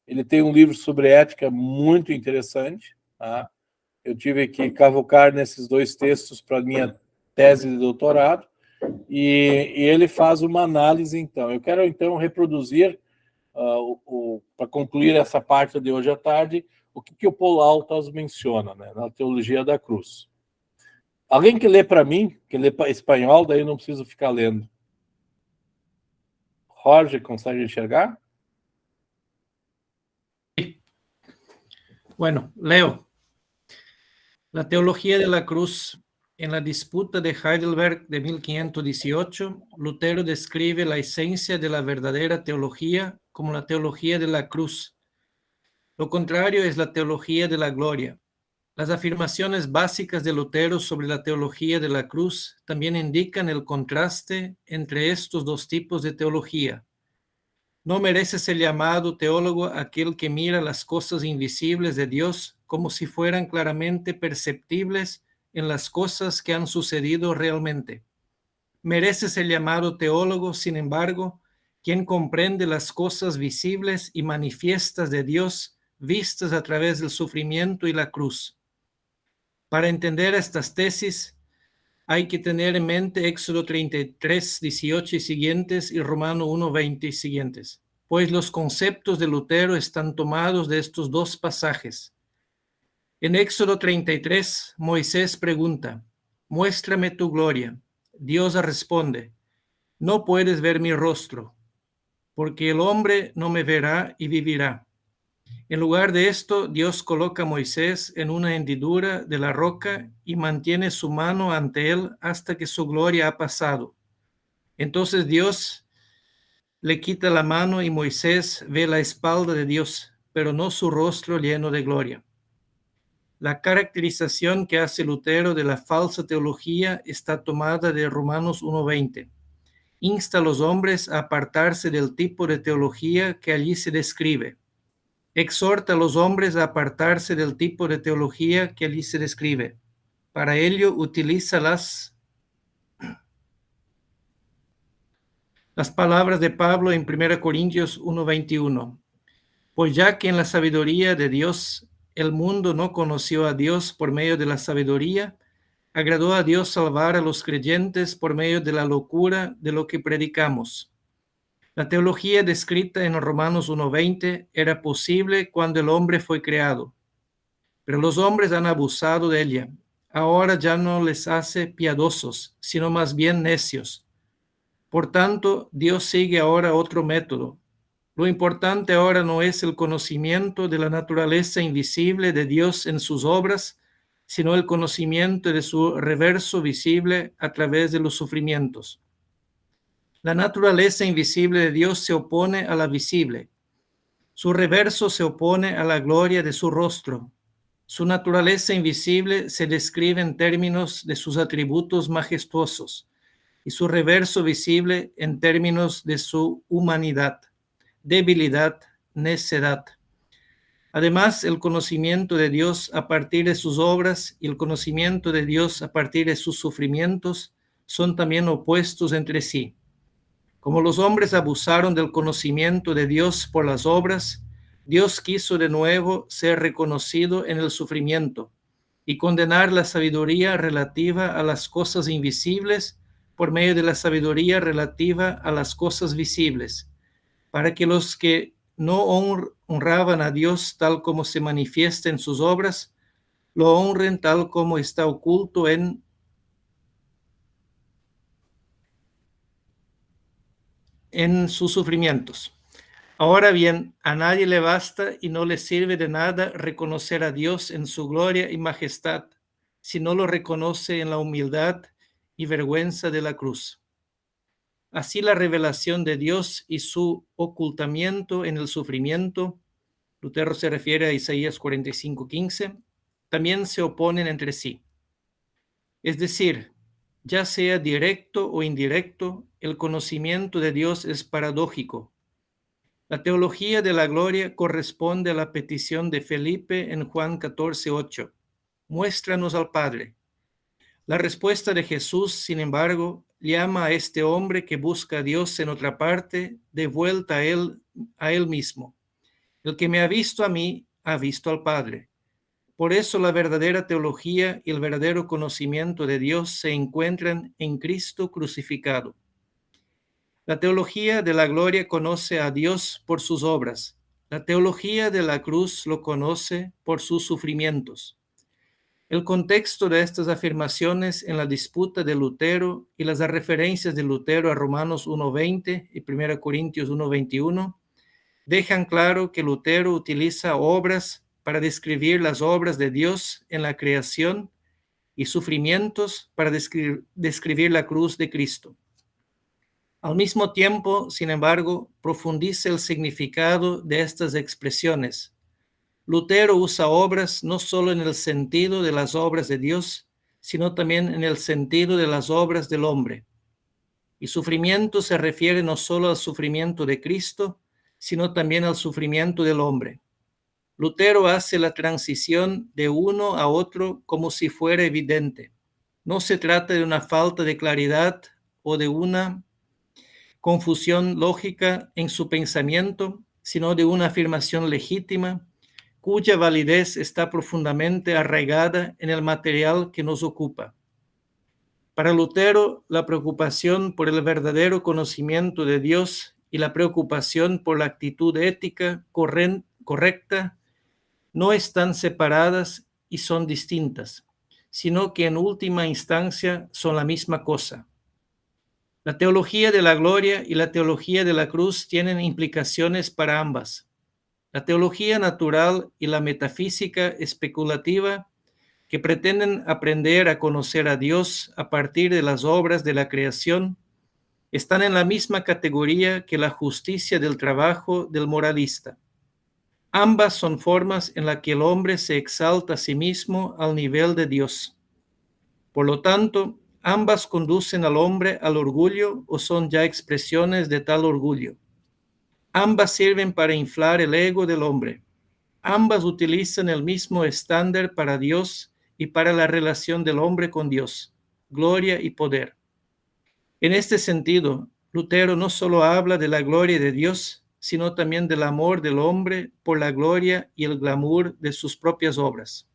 A: Ele tem um livro sobre ética muito interessante, tá? Eu tive que cavucar nesses 2 textos para minha tese de doutorado, e ele faz uma análise, então. Eu quero, então, reproduzir, para concluir essa parte de hoje à tarde, o que o Paul Althaus menciona, né, na teologia da cruz. Alguém que lê para mim, que lê para espanhol, daí eu não preciso ficar lendo. Jorge, consegue enxergar?
D: Bueno, leo. La teología de la cruz. En la disputa de Heidelberg de 1518, Lutero describe la esencia de la verdadera teología como la teología de la cruz. Lo contrario es la teología de la gloria. Las afirmaciones básicas de Lutero sobre la teología de la cruz también indican el contraste entre estos 2 tipos de teología. No merece ser llamado teólogo aquel que mira las cosas invisibles de Dios como si fueran claramente perceptibles en las cosas que han sucedido realmente. Merece ser llamado teólogo, sin embargo, quien comprende las cosas visibles y manifiestas de Dios vistas a través del sufrimiento y la cruz. Para entender estas tesis, hay que tener en mente Éxodo 33, 18 y siguientes y Romano 1, 20 y siguientes, pues los conceptos de Lutero están tomados de estos dos pasajes. En Éxodo 33, Moisés pregunta, «Muéstrame tu gloria». Dios responde, «No puedes ver mi rostro, porque el hombre no me verá y vivirá». En lugar de esto, Dios coloca a Moisés en una hendidura de la roca y mantiene su mano ante él hasta que su gloria ha pasado. Entonces Dios le quita la mano y Moisés ve la espalda de Dios, pero no su rostro lleno de gloria. La caracterización que hace Lutero de la falsa teología está tomada de Romanos 1:20. Insta a los hombres a apartarse del tipo de teología que allí se describe. Exhorta a los hombres a apartarse del tipo de teología que allí se describe. Para ello utiliza las palabras de Pablo en 1 Corintios 1:21. Pues ya que en la sabiduría de Dios el mundo no conoció a Dios por medio de la sabiduría, agradó a Dios salvar a los creyentes por medio de la locura de lo que predicamos. La teología descrita en Romanos 1:20 era posible cuando el hombre fue creado, pero los hombres han abusado de ella. Ahora ya no les hace piadosos, sino más bien necios. Por tanto, Dios sigue ahora otro método. Lo importante ahora no es el conocimiento de la naturaleza invisible de Dios en sus obras, sino el conocimiento de su reverso visible a través de los sufrimientos. La naturaleza invisible de Dios se opone a la visible. Su reverso se opone a la gloria de su rostro. Su naturaleza invisible se describe en términos de sus atributos majestuosos y su reverso visible en términos de su humanidad, debilidad, necedad. Además, el conocimiento de Dios a partir de sus obras y el conocimiento de Dios a partir de sus sufrimientos son también opuestos entre sí. Como los hombres abusaron del conocimiento de Dios por las obras, Dios quiso de nuevo ser reconocido en el sufrimiento y condenar la sabiduría relativa a las cosas invisibles por medio de la sabiduría relativa a las cosas visibles, para que los que no honraban a Dios tal como se manifiesta en sus obras, lo honren tal como está oculto en sus sufrimientos. Ahora bien, a nadie le basta y no le sirve de nada reconocer a Dios en su gloria y majestad, si no lo reconoce en la humildad y vergüenza de la cruz. Así la revelación de Dios y su ocultamiento en el sufrimiento, Lutero se refiere a Isaías 45:15, también se oponen entre sí. Es decir, ya sea directo o indirecto, el conocimiento de Dios es paradójico. La teología de la gloria corresponde a la petición de Felipe en Juan 14:8. Muéstranos al Padre. La respuesta de Jesús, sin embargo, llama a este hombre que busca a Dios en otra parte de vuelta a él mismo. El que me ha visto a mí, ha visto al Padre. Por eso la verdadera teología y el verdadero conocimiento de Dios se encuentran en Cristo crucificado. La teología de la gloria conoce a Dios por sus obras. La teología de la cruz lo conoce por sus sufrimientos. El contexto de estas afirmaciones en la disputa de Lutero y las referencias de Lutero a Romanos 1:20 y 1 Corintios 1:21 dejan claro que Lutero utiliza obras para describir las obras de Dios en la creación y sufrimientos para describir la cruz de Cristo. Al mismo tiempo, sin embargo, profundiza el significado de estas expresiones. Lutero usa obras no solo en el sentido de las obras de Dios, sino también en el sentido de las obras del hombre. Y sufrimiento se refiere no solo al sufrimiento de Cristo, sino también al sufrimiento del hombre. Lutero hace la transición de uno a otro como si fuera evidente. No se trata de una falta de claridad o de una confusión lógica en su pensamiento, sino de una afirmación legítima cuya validez está profundamente arraigada en el material que nos ocupa. Para Lutero, la preocupación por el verdadero conocimiento de Dios y la preocupación por la actitud ética correcta no están separadas y son distintas, sino que en última instancia son la misma cosa. La teología de la gloria y la teología de la cruz tienen implicaciones para ambas. La teología natural y la metafísica especulativa, que pretenden aprender a conocer a Dios a partir de las obras de la creación, están en la misma categoría que la justicia del trabajo del moralista. Ambas son formas en las que el hombre se exalta a sí mismo al nivel de Dios. Por lo tanto, ambas conducen al hombre al orgullo o son ya expresiones de tal orgullo. Ambas sirven para inflar el ego del hombre. Ambas utilizan el mismo estándar para Dios y para la relación del hombre con Dios, gloria y poder. En este sentido, Lutero no solo habla de la gloria de Dios, sino también del amor del hombre por la gloria y el glamour de sus propias obras.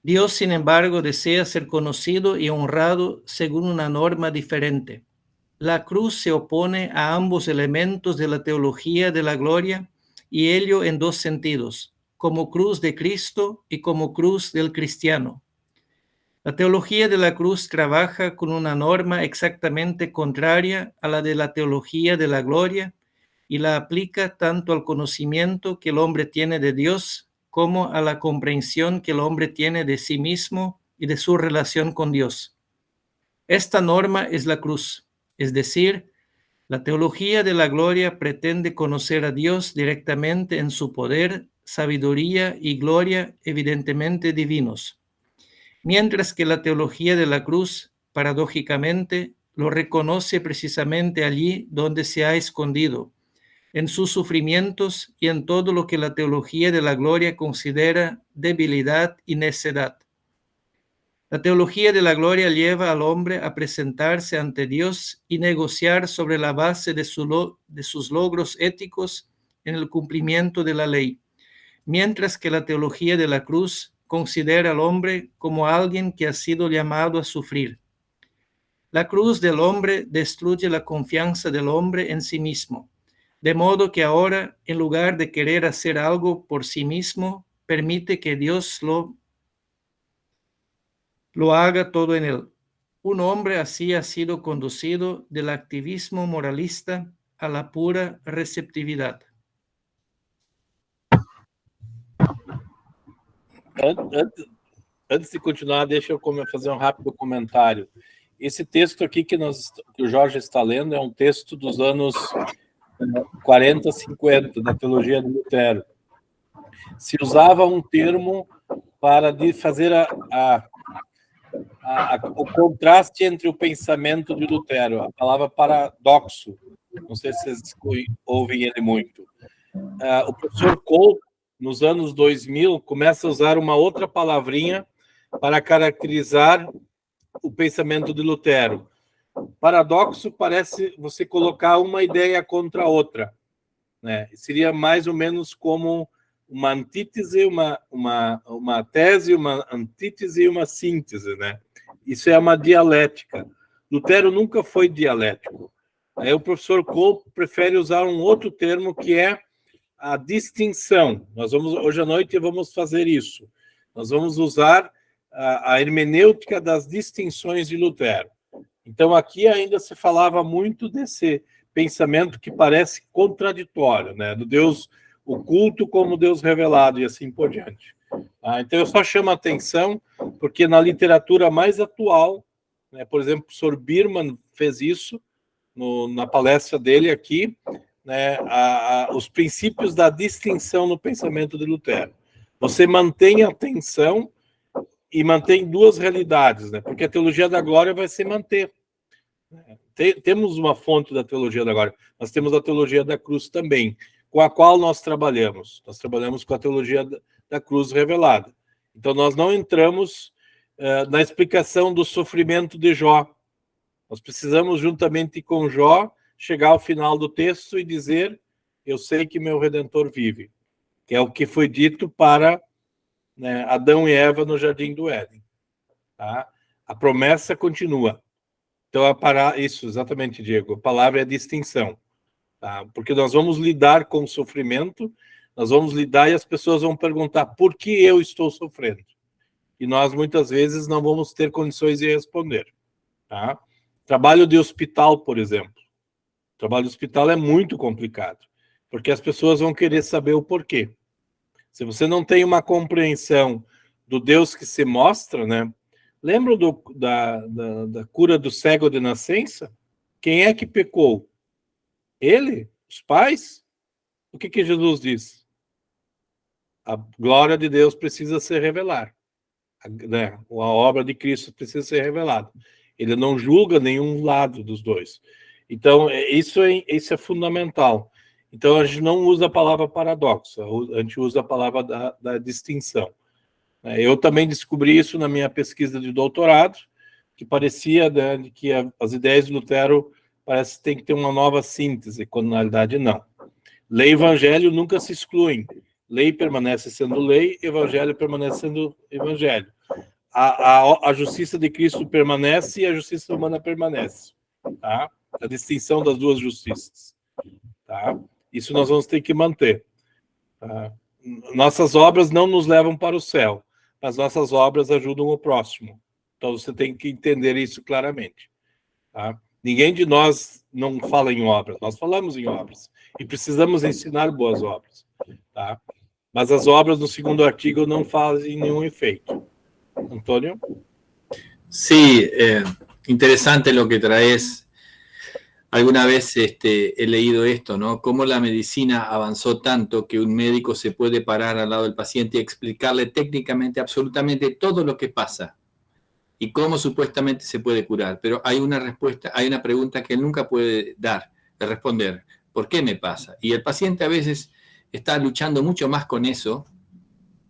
D: Dios, sin embargo, desea ser conocido y honrado según una norma diferente. La cruz se opone a ambos elementos de la teología de la gloria, y ello en dos sentidos, como cruz de Cristo y como cruz del cristiano. La teología de la cruz trabaja con una norma exactamente contraria a la de la teología de la gloria y la aplica tanto al conocimiento que el hombre tiene de Dios como a la comprensión que el hombre tiene de sí mismo y de su relación con Dios. Esta norma es la cruz, es decir, la teología de la gloria pretende conocer a Dios directamente en su poder, sabiduría y gloria evidentemente divinos, mientras que la teología de la cruz, paradójicamente, lo reconoce precisamente allí donde se ha escondido, en sus sufrimientos y en todo lo que la teología de la gloria considera debilidad y necedad. La teología de la gloria lleva al hombre a presentarse ante Dios y negociar sobre la base de sus logros éticos en el cumplimiento de la ley, mientras que la teología de la cruz considera al hombre como alguien que ha sido llamado a sufrir. La cruz del hombre destruye la confianza del hombre en sí mismo, de modo que ahora, en lugar de querer hacer algo por sí mismo, permite que Dios lo haga todo en él. Un hombre así ha sido conducido del activismo moralista a la pura receptividad.
A: Antes de continuar, deixa eu fazer um rápido comentário. Esse texto aqui que o Jorge está lendo é um texto dos anos 40, 50, da teologia de Lutero. Se usava um termo para fazer o contraste entre o pensamento de Lutero, a palavra paradoxo. Não sei se vocês ouvem ele muito. O professor Cole, nos anos 2000, começa a usar uma outra palavrinha para caracterizar o pensamento de Lutero. Paradoxo parece você colocar uma ideia contra a outra, né? Seria mais ou menos como uma antítese, uma tese, uma antítese e uma síntese, né? Isso é uma dialética. Lutero nunca foi dialético. Aí o professor Cole prefere usar um outro termo que é a distinção. Hoje à noite vamos fazer isso. Nós vamos usar a hermenêutica das distinções de Lutero. Então aqui ainda se falava muito desse pensamento que parece contraditório, né? Do Deus oculto como Deus revelado e assim por diante. Então eu só chamo a atenção porque na literatura mais atual, né, por exemplo, o professor Birman fez isso na palestra dele aqui, né, os princípios da distinção no pensamento de Lutero. Você mantém a atenção e mantém duas realidades, né, porque a teologia da glória vai se manter. temos uma fonte da teologia da glória, nós temos a teologia da cruz também, com a qual nós trabalhamos. Nós trabalhamos com a teologia da cruz revelada. Então, nós não entramos na explicação do sofrimento de Jó. Nós precisamos, juntamente com Jó, chegar ao final do texto e dizer: eu sei que meu Redentor vive, que é o que foi dito para, né, Adão e Eva no Jardim do Éden. Tá? A promessa continua. Então, isso, exatamente, Diego. A palavra é distinção. Tá? Porque nós vamos lidar com o sofrimento, nós vamos lidar e as pessoas vão perguntar: por que eu estou sofrendo? E nós, muitas vezes, não vamos ter condições de responder. Tá? Trabalho de hospital, por exemplo. Trabalho de hospital é muito complicado, porque as pessoas vão querer saber o porquê. Se você não tem uma compreensão do Deus que se mostra, né? Lembra da cura do cego de nascença? Quem é que pecou? Ele? Os pais? O que Jesus diz? A glória de Deus precisa se revelar. A obra de Cristo precisa ser revelada. Ele não julga nenhum lado dos dois. Então, isso é fundamental. Então, a gente não usa a palavra paradoxo, a gente usa a palavra da distinção. Eu também descobri isso na minha pesquisa de doutorado, que parecia, né, que as ideias de Lutero parece que tem que ter uma nova síntese, quando na realidade não. Lei e evangelho nunca se excluem. Lei permanece sendo lei, evangelho permanece sendo evangelho. A justiça de Cristo permanece e a justiça humana permanece. Tá? A distinção das duas justiças. Tá? Isso nós vamos ter que manter. Tá? Nossas obras não nos levam para o céu, mas nossas obras ajudam o próximo. Então você tem que entender isso claramente. Tá? Ninguém de nós não fala em obras, nós falamos em obras. E precisamos ensinar boas obras. Tá? Mas as obras do segundo artigo não fazem nenhum efeito. Antonio?
C: Sí, interesante lo que traes. Alguna vez he leído esto, ¿no? Cómo la medicina avanzó tanto que un médico se puede parar al lado del paciente y explicarle técnicamente absolutamente todo lo que pasa y cómo supuestamente se puede curar. Pero hay una respuesta, hay una pregunta que él nunca puede responder. ¿Por qué me pasa? Y el paciente a veces está luchando mucho más con eso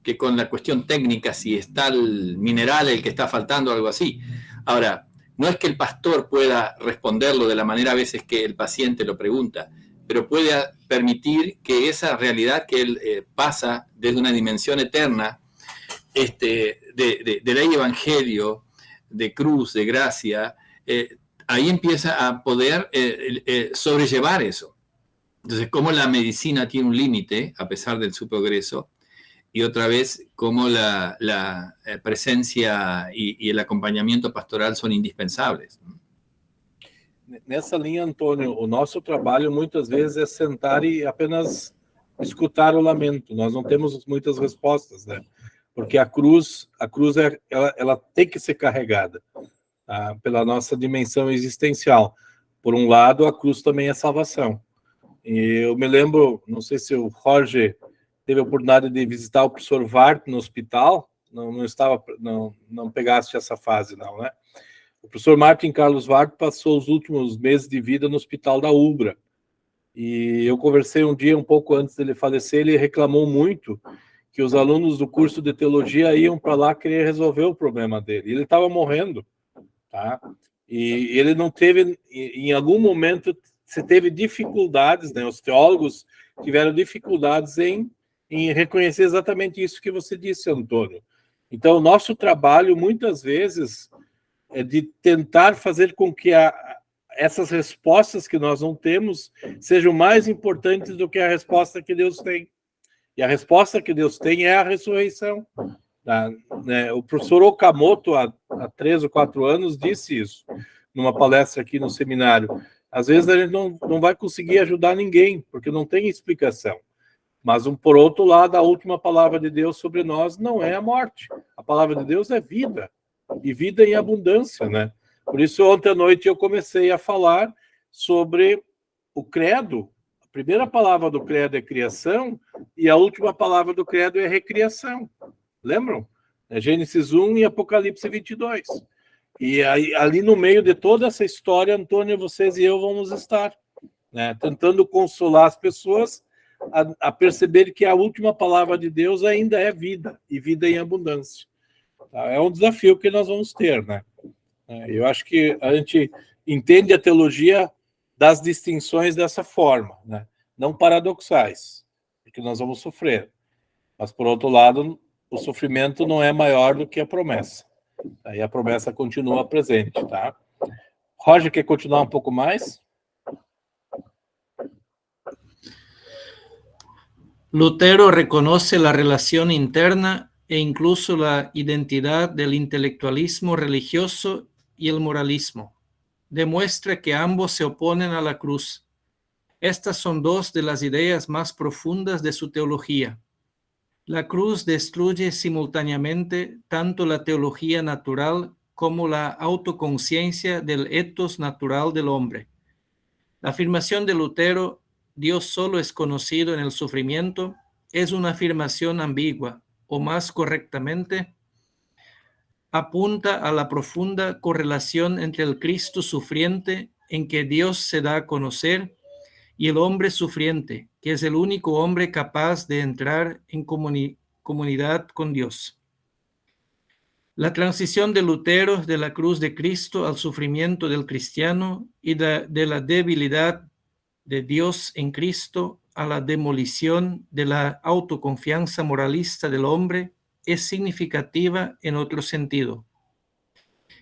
C: que con la cuestión técnica, si está el mineral el que está faltando o algo así. Ahora, no es que el pastor pueda responderlo de la manera a veces que el paciente lo pregunta, pero puede permitir que esa realidad que él pasa desde una dimensión eterna, de ley evangelio, de cruz, de gracia, ahí empieza a poder sobrellevar eso. Entonces, cómo la medicina tiene un límite, a pesar del su progreso, y otra vez, cómo la presencia y el acompañamiento pastoral son indispensables.
A: Nessa linha, Antônio, o nosso trabalho muitas vezes é sentar e apenas escutar o lamento. Nós não temos muitas respostas, né? Porque a cruz ela tem que ser carregada, tá? Pela nossa dimensão existencial. Por um lado, a cruz também é salvação. E eu me lembro, não sei se o Jorge teve a oportunidade de visitar o professor Vart no hospital, não pegaste essa fase, não, né? O professor Martin Carlos Vart passou os últimos meses de vida no hospital da Ubra. E eu conversei um dia, um pouco antes dele falecer, ele reclamou muito que os alunos do curso de teologia iam para lá querer resolver o problema dele. Ele estava morrendo, tá? E ele não teve, em algum momento, se teve dificuldades, né? Os teólogos tiveram dificuldades em reconhecer exatamente isso que você disse, Antônio. Então, o nosso trabalho, muitas vezes, é de tentar fazer com que essas respostas que nós não temos sejam mais importantes do que a resposta que Deus tem. E a resposta que Deus tem é a ressurreição. Tá? O professor Okamoto, há 3 ou 4 anos, disse isso numa palestra aqui no seminário. Às vezes a gente não vai conseguir ajudar ninguém, porque não tem explicação. Mas, por outro lado, a última palavra de Deus sobre nós não é a morte. A palavra de Deus é vida. E vida em abundância, né? Por isso, ontem à noite eu comecei a falar sobre o credo. A primeira palavra do credo é criação e a última palavra do credo é recriação. Lembram? É Gênesis 1 e Apocalipse 22. E aí, ali no meio de toda essa história, Antônio, vocês e eu vamos estar, né, tentando consolar as pessoas a perceber que a última palavra de Deus ainda é vida, e vida em abundância. Tá? É um desafio que nós vamos ter, né? Eu acho que a gente entende a teologia das distinções dessa forma, né? Não paradoxais, porque nós vamos sofrer. Mas, por outro lado, o sofrimento não é maior do que a promessa. Aí a promessa continua presente, tá? Roger, quer continuar um pouco mais?
D: Lutero reconoce la relación interna e incluso la identidad del intelectualismo religioso y el moralismo. Demuestra que ambos se oponen a la cruz. Estas son dos de las ideas más profundas de su teología. La cruz destruye simultáneamente tanto la teología natural como la autoconciencia del ethos natural del hombre. La afirmación de Lutero, Dios solo es conocido en el sufrimiento, es una afirmación ambigua, o más correctamente, apunta a la profunda correlación entre el Cristo sufriente, en que Dios se da a conocer, y el hombre sufriente, que es el único hombre capaz de entrar en comunidad con Dios. La transición de Lutero de la cruz de Cristo al sufrimiento del cristiano y de la debilidad de Dios en Cristo a la demolición de la autoconfianza moralista del hombre es significativa en otro sentido.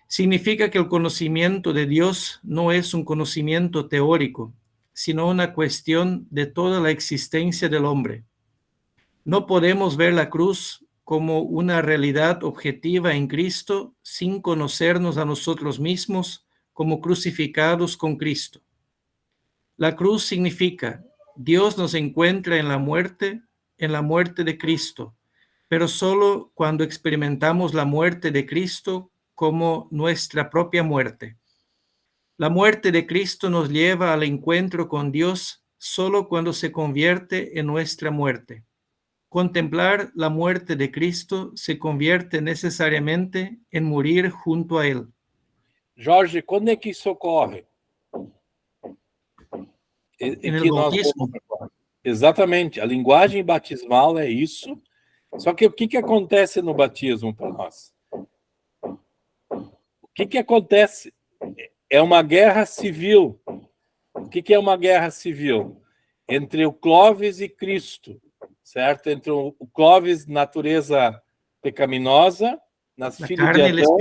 D: Significa que el conocimiento de Dios no es un conocimiento teórico, sino una cuestión de toda la existencia del hombre. No podemos ver la cruz como una realidad objetiva en Cristo sin conocernos a nosotros mismos como crucificados con Cristo. La cruz significa, Dios nos encuentra en la muerte de Cristo, pero solo cuando experimentamos la muerte de Cristo como nuestra propia muerte. La muerte de Cristo nos lleva al encuentro con Dios solo cuando se convierte en nuestra muerte. Contemplar la muerte de Cristo se convierte necesariamente en morir junto a Él.
A: Jorge, quando é que isso ocorre?
D: En el bautismo.
A: Exatamente, a linguagem batismal é isso. Só que o que acontece no batismo para nós? O que acontece? É uma guerra civil. O que é uma guerra civil? Entre o Clóvis e Cristo, certo? Entre o Clóvis, natureza pecaminosa, nas filhas de Adão.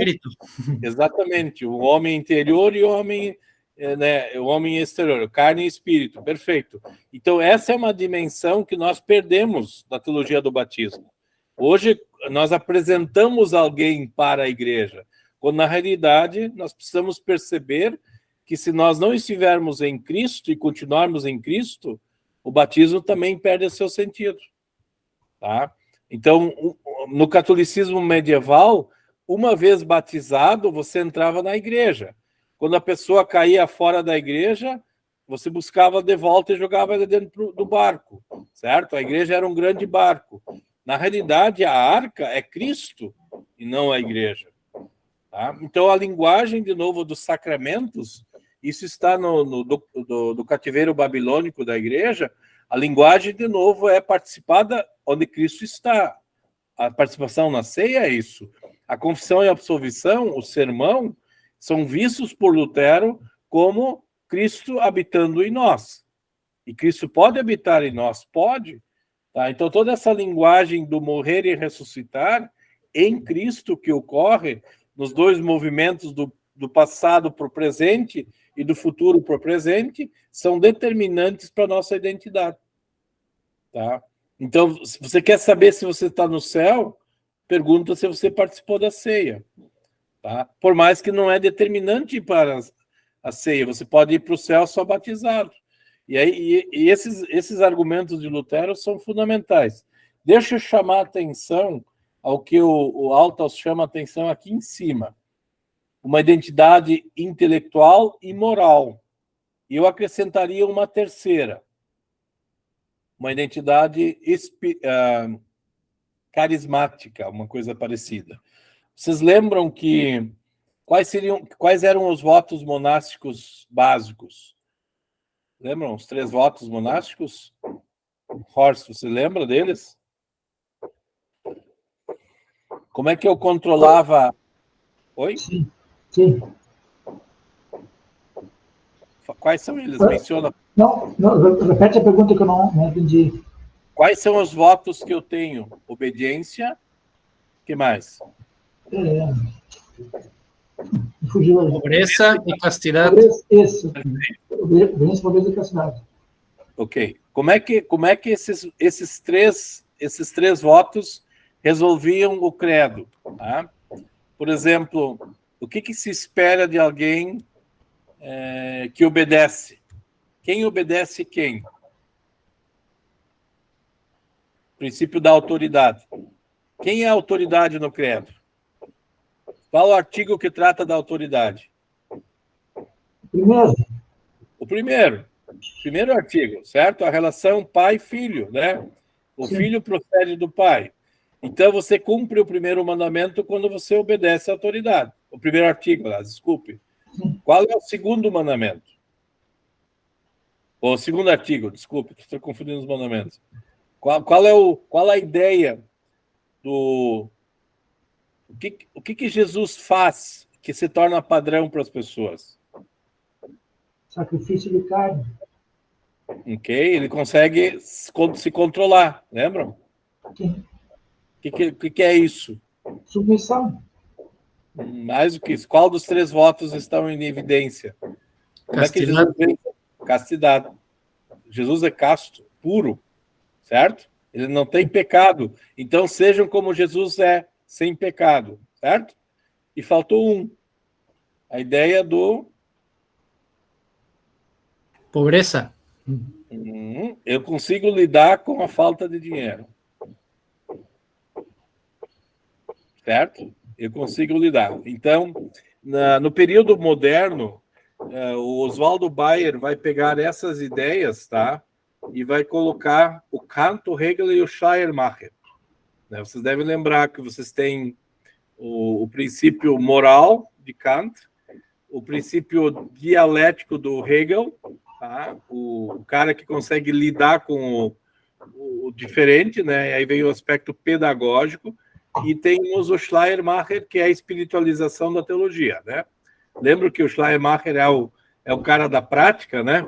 A: Exatamente, o homem interior e o homem, né, o homem exterior, carne e espírito, perfeito. Então, essa é uma dimensão que nós perdemos na teologia do batismo. Hoje, nós apresentamos alguém para a igreja, quando, na realidade, nós precisamos perceber que se nós não estivermos em Cristo e continuarmos em Cristo, o batismo também perde seu sentido. Tá? Então, no catolicismo medieval, uma vez batizado, você entrava na igreja. Quando a pessoa caía fora da igreja, você buscava de volta e jogava ela dentro do barco, certo? A igreja era um grande barco. Na realidade, a arca é Cristo e não a igreja. Tá? Então, a linguagem, de novo, dos sacramentos, isso está do cativeiro babilônico da igreja, a linguagem, de novo, é participada onde Cristo está. A participação na ceia é isso. A confissão e a absolvição, o sermão, são vistos por Lutero como Cristo habitando em nós. E Cristo pode habitar em nós? Pode. Tá? Então, toda essa linguagem do morrer e ressuscitar em Cristo que ocorre nos dois movimentos do passado para o presente e do futuro para o presente são determinantes para a nossa identidade. Tá? Então, se você quer saber se você está no céu, pergunta se você participou da ceia. Tá? Por mais que não é determinante para a ceia, você pode ir para o céu só batizado. E esses argumentos de Lutero são fundamentais. Deixa eu chamar a atenção ao que o Althaus chama a atenção aqui em cima. Uma identidade intelectual e moral. E eu acrescentaria uma terceira. Uma identidade carismática, uma coisa parecida. Vocês lembram que Quais eram os votos monásticos básicos? Lembram os 3 votos monásticos? Horst, você lembra deles? Como é que eu controlava... Oi?
F: Sim, sim.
A: Quais são eles? Menciona.
F: Não, repete a pergunta que eu não entendi.
A: Quais são os votos que eu tenho? Obediência. O que mais?
F: Fugiu aí.
D: Pobreza e castidade.
F: Isso. Obediência, pobreza e castidade.
A: Ok. Como é que esses três votos resolviam o credo? Tá? Por exemplo, o que se espera de alguém que obedece? Quem obedece quem? Princípio da autoridade. Quem é a autoridade no credo? Qual o artigo que trata da autoridade?
F: Primeiro.
A: O primeiro artigo, certo? A relação pai-filho, né? O
F: Sim.
A: filho procede do pai. Então, você cumpre o primeiro mandamento quando você obedece à autoridade. O primeiro artigo, desculpe.
F: Sim.
A: Qual é o segundo mandamento? O segundo artigo, desculpe, estou confundindo os mandamentos. Qual a ideia do... O que Jesus faz que se torna padrão para as pessoas?
F: Sacrifício de carne.
A: Ok? Ele consegue se controlar, lembram?
F: Sim.
A: O que é isso?
F: Submissão.
A: Mais do que isso. Qual dos 3 votos estão em evidência? Como é que Jesus vem? Castidade. Jesus é casto, puro, certo? Ele não tem pecado. Então, sejam como Jesus é, sem pecado, certo? E faltou um. A ideia do...
D: Pobreza.
A: Eu consigo lidar com a falta de dinheiro. Certo? Eu consigo lidar. Então, no período moderno, o Oswaldo Bayer vai pegar essas ideias, tá? E vai colocar o Kant, o Hegel e o Schleiermacher. Vocês devem lembrar que vocês têm o princípio moral de Kant, o princípio dialético do Hegel, tá? O cara que consegue lidar com o diferente, né? E aí vem o aspecto pedagógico, e temos o Schleiermacher, que é a espiritualização da teologia, né? Lembro que o Schleiermacher é o cara da prática, né?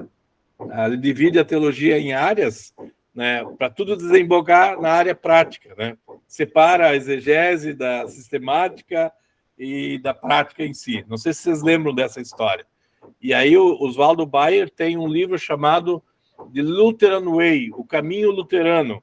A: Ele divide a teologia em áreas, né? Para tudo desembocar na área prática, né? Separa a exegese da sistemática e da prática em si. Não sei se vocês lembram dessa história. E aí o Oswaldo Bayer tem um livro chamado The Lutheran Way, o caminho luterano,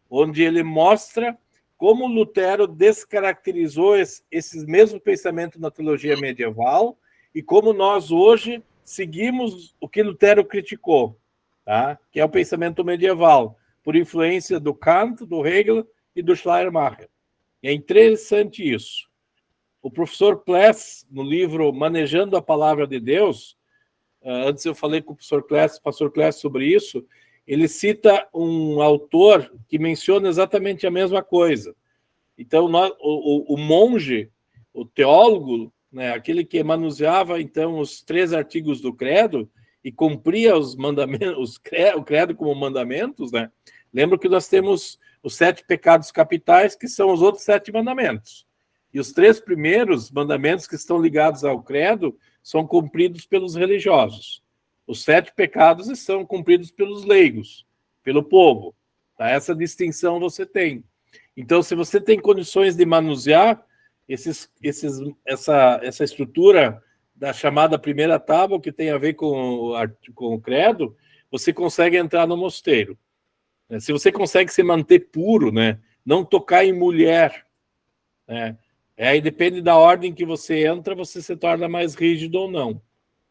A: onde ele mostra como Lutero descaracterizou esse mesmo pensamento na teologia medieval e como nós hoje seguimos o que Lutero criticou, tá? Que é o pensamento medieval, por influência do Kant, do Hegel e do Schleiermacher. E é interessante isso. O professor Pless, no livro Manejando a Palavra de Deus, antes eu falei com o pastor Pless sobre isso, ele cita um autor que menciona exatamente a mesma coisa. Então, o monge, o teólogo, né, aquele que manuseava, então, os 3 artigos do credo e cumpria os mandamentos, o credo como mandamentos, né? Lembra que nós temos os 7 pecados capitais, que são os outros 7 mandamentos. E os 3 primeiros mandamentos que estão ligados ao credo são cumpridos pelos religiosos. Os 7 pecados são cumpridos pelos leigos, pelo povo. Tá? Essa distinção você tem. Então, se você tem condições de manusear essa estrutura da chamada primeira tábua, que tem a ver com o credo, você consegue entrar no mosteiro. Se você consegue se manter puro, né? Não tocar em mulher, né? Aí depende da ordem que você entra, você se torna mais rígido ou não.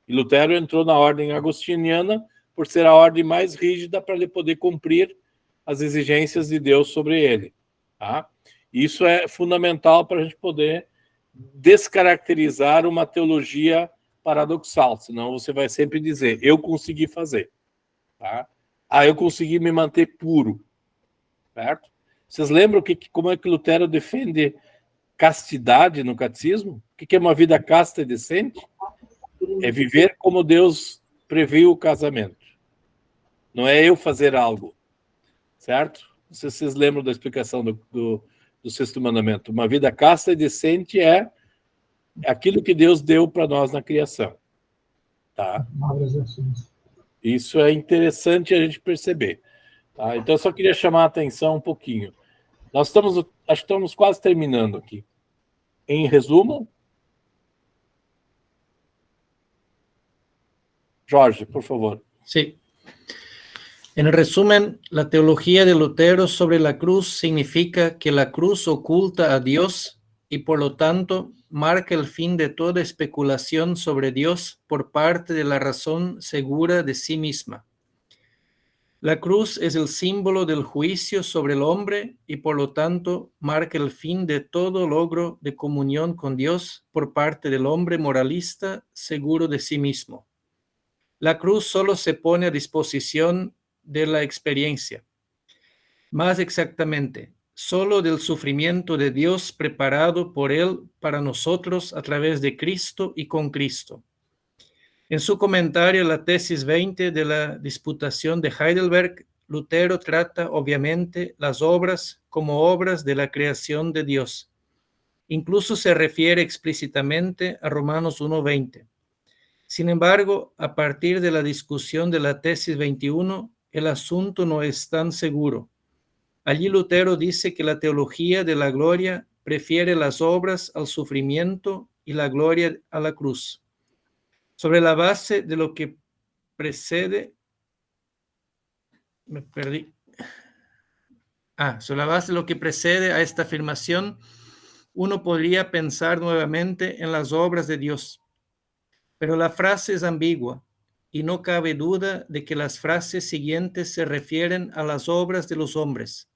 A: E Lutero entrou na ordem agostiniana por ser a ordem mais rígida para ele poder cumprir as exigências de Deus sobre ele. Tá? Isso é fundamental para a gente poder descaracterizar uma teologia paradoxal, senão você vai sempre dizer, eu consegui fazer. Tá? Eu consegui me manter puro. Certo? Vocês lembram como é que Lutero defende castidade no catecismo. O que é uma vida casta e decente? É viver como Deus previu o casamento. Não é eu fazer algo, certo? Não sei se vocês lembram da explicação do sexto mandamento. Uma vida casta e decente é aquilo que Deus deu para nós na criação. Tá? Isso é interessante a gente perceber. Tá? Então, eu só queria chamar a atenção um pouquinho. Acho que estamos quase terminando aqui. Em resumo, Jorge, por favor.
D: Sí. En resumen, la teología de Lutero sobre la cruz significa que la cruz oculta a Dios y por lo tanto marca el fin de toda especulación sobre Dios por parte de la razón segura de sí misma. La cruz es el símbolo del juicio sobre el hombre y por lo tanto marca el fin de todo logro de comunión con Dios por parte del hombre moralista seguro de sí mismo. La cruz solo se pone a disposición de la experiencia. Más exactamente, solo del sufrimiento de Dios preparado por Él para nosotros a través de Cristo y con Cristo. En su comentario a la tesis 20 de la Disputación de Heidelberg, Lutero trata obviamente las obras como obras de la creación de Dios. Incluso se refiere explícitamente a Romanos 1:20. Sin embargo, a partir de la discusión de la tesis 21, el asunto no es tan seguro. Allí Lutero dice que la teología de la gloria prefiere las obras al sufrimiento y la gloria a la cruz. Sobre la base de lo que precede, sobre la base de lo que precede a esta afirmación, uno podría pensar nuevamente en las obras de Dios. Pero la frase es ambigua y no cabe duda de que las frases siguientes se refieren a las obras de los hombres.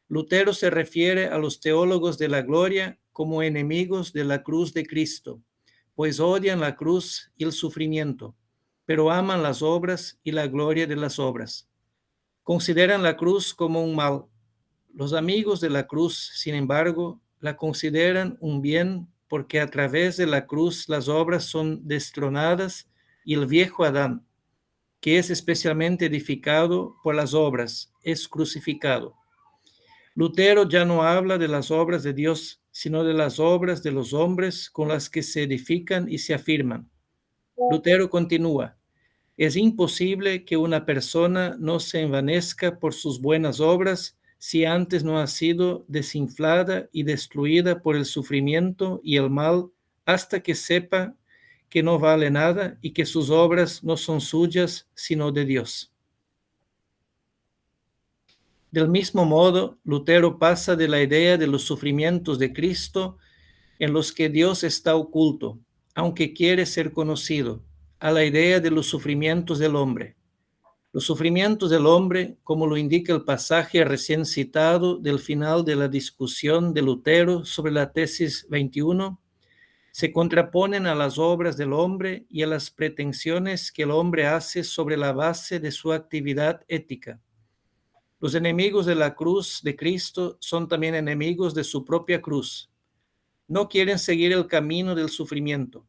D: Lutero se refiere a los teólogos de la gloria como enemigos de la cruz de Cristo, pues odian la cruz y el sufrimiento, pero aman las obras y la gloria de las obras. Consideran la cruz como un mal. Los amigos de la cruz, sin embargo, la consideran un bien porque a través de la cruz las obras son destronadas y el viejo Adán, que es especialmente edificado por las obras, es crucificado. Lutero ya no habla de las obras de Dios, sino de las obras de los hombres con las que se edifican y se afirman. Lutero continúa: es imposible que una persona no se envanezca por sus buenas obras si antes no ha sido desinflada y destruida por el sufrimiento y el mal hasta que sepa que no vale nada y que sus obras no son suyas, sino de Dios. Del mismo modo, Lutero pasa de la idea de los sufrimientos de Cristo en los que Dios está oculto, aunque quiere ser conocido, a la idea de los sufrimientos del hombre. Los sufrimientos del hombre, como lo indica el pasaje recién citado del final de la discusión de Lutero sobre la tesis 21, se contraponen a las obras del hombre y a las pretensiones que el hombre hace sobre la base de su actividad ética. Los enemigos de la cruz de Cristo son también enemigos de su propia cruz. No quieren seguir el camino del sufrimiento.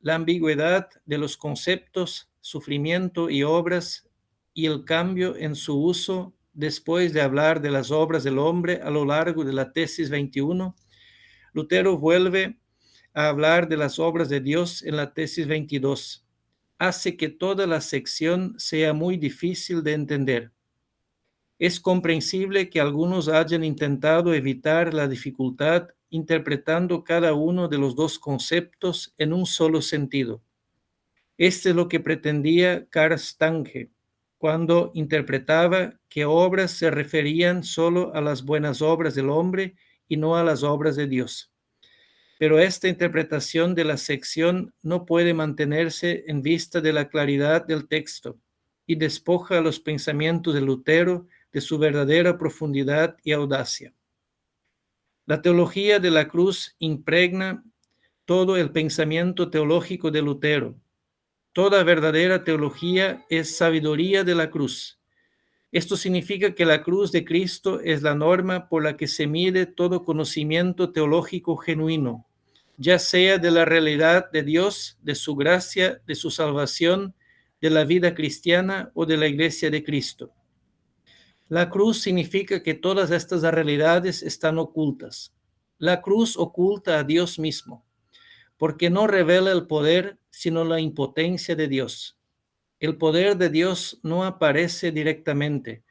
D: La ambigüedad de los conceptos, sufrimiento y obras, y el cambio en su uso después de hablar de las obras del hombre a lo largo de la tesis 21, Lutero vuelve a hablar de las obras de Dios en la tesis 22. Hace que toda la sección sea muy difícil de entender. Es comprensible que algunos hayan intentado evitar la dificultad interpretando cada uno de los dos conceptos en un solo sentido. Este es lo que pretendía Karl Stange cuando interpretaba que obras se referían solo a las buenas obras del hombre y no a las obras de Dios. Pero esta interpretación de la sección no puede mantenerse en vista de la claridad del texto y despoja a los pensamientos de Lutero de su verdadera profundidad y audacia. La teología de la cruz impregna todo el pensamiento teológico de Lutero. Toda verdadera teología es sabiduría de la cruz. Esto significa que la cruz de Cristo es la norma por la que se mide todo conocimiento teológico genuino, ya sea de la realidad de Dios, de su gracia, de su salvación, de la vida cristiana o de la Iglesia de Cristo. La cruz significa que todas estas realidades están ocultas. La cruz oculta a Dios mismo, porque no revela el poder, sino la impotencia de Dios. El poder de Dios no aparece directamente,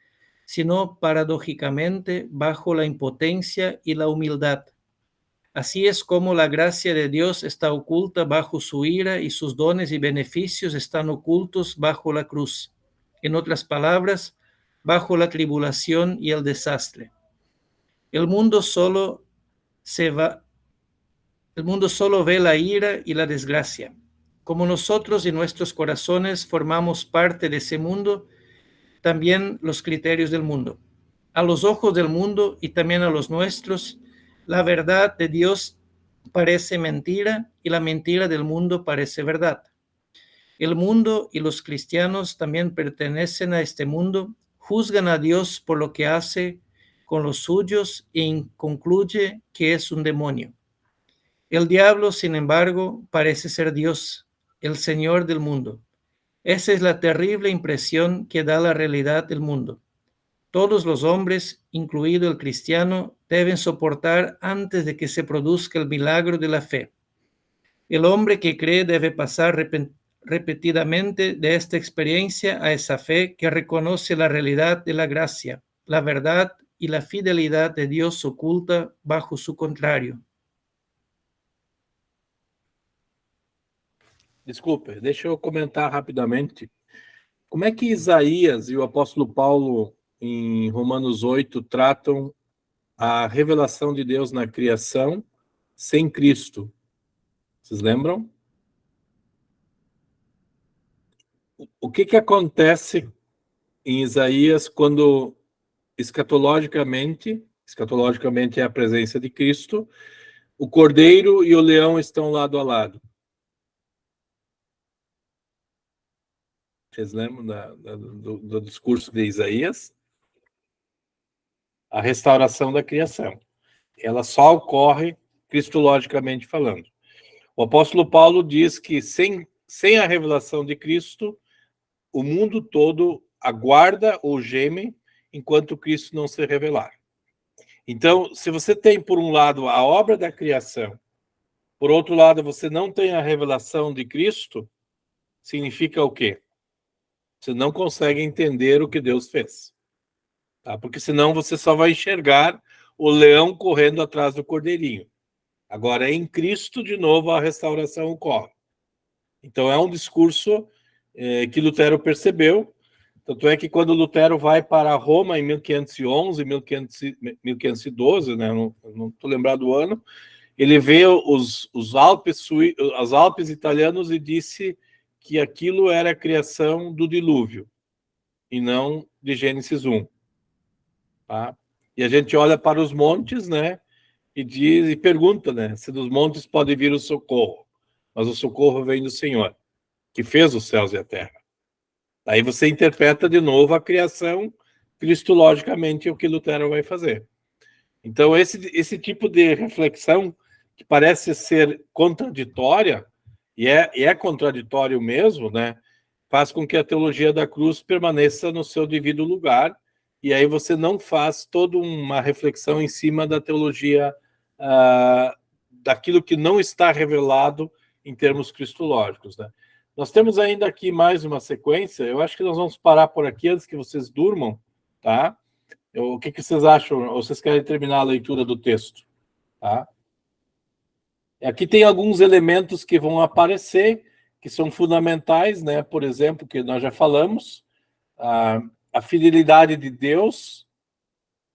D: sino paradójicamente bajo la impotencia y la humildad. Así es como la gracia de Dios está oculta bajo su ira y sus dones y beneficios están ocultos bajo la cruz. En otras palabras, bajo la tribulación y el desastre. El mundo solo ve la ira y la desgracia. Como nosotros y nuestros corazones formamos parte de ese mundo, también los criterios del mundo. A los ojos del mundo y también a los nuestros, la verdad de Dios parece mentira y la mentira del mundo parece verdad. El mundo y los cristianos también pertenecen a este mundo, juzgan a Dios por lo que hace con los suyos y concluye que es un demonio. El diablo, sin embargo, parece ser Dios, el Señor del mundo. Esa es la terrible impresión que da la realidad del mundo. Todos los hombres, incluido el cristiano, deben soportar antes de que se produzca el milagro de la fe. El hombre que cree debe pasar repetidamente de esta experiencia a esa fe que reconoce la realidad de la gracia, la verdad y la fidelidad de Dios oculta bajo su contrario.
A: Desculpe, deixa eu comentar rapidamente. Como é que Isaías e o apóstolo Paulo, em Romanos 8, tratam a revelação de Deus na criação sem Cristo? Vocês lembram? O que acontece em Isaías quando escatologicamente é a presença de Cristo, o cordeiro e o leão estão lado a lado? Vocês lembram do discurso de Isaías? A restauração da criação. Ela só ocorre cristologicamente falando. O apóstolo Paulo diz que sem a revelação de Cristo, o mundo todo aguarda ou geme enquanto Cristo não se revelar. Então, se você tem, por um lado, a obra da criação, por outro lado, você não tem a revelação de Cristo, significa o quê? Você não consegue entender o que Deus fez. Tá? Porque senão você só vai enxergar o leão correndo atrás do cordeirinho. Agora, em Cristo, de novo, a restauração ocorre. Então, é um discurso que Lutero percebeu. Tanto é que quando Lutero vai para Roma em 1511, 1512, né? Não estou lembrado do ano, ele vê as Alpes italianos e disse que aquilo era a criação do dilúvio e não de Gênesis 1. Tá? E a gente olha para os montes, né? E pergunta, né? Se dos montes pode vir o socorro. Mas o socorro vem do Senhor, que fez os céus e a terra. Aí você interpreta de novo a criação cristologicamente, o que Lutero vai fazer. Então, esse tipo de reflexão, que parece ser contraditória, e é contraditório mesmo, né? Faz com que a teologia da cruz permaneça no seu devido lugar, e aí você não faz toda uma reflexão em cima da teologia daquilo que não está revelado em termos cristológicos, né? Nós temos ainda aqui mais uma sequência. Eu acho que nós vamos parar por aqui antes que vocês durmam, tá? O que vocês acham? Ou vocês querem terminar a leitura do texto? Tá? Aqui tem alguns elementos que vão aparecer, que são fundamentais, né? Por exemplo, que nós já falamos, a fidelidade de Deus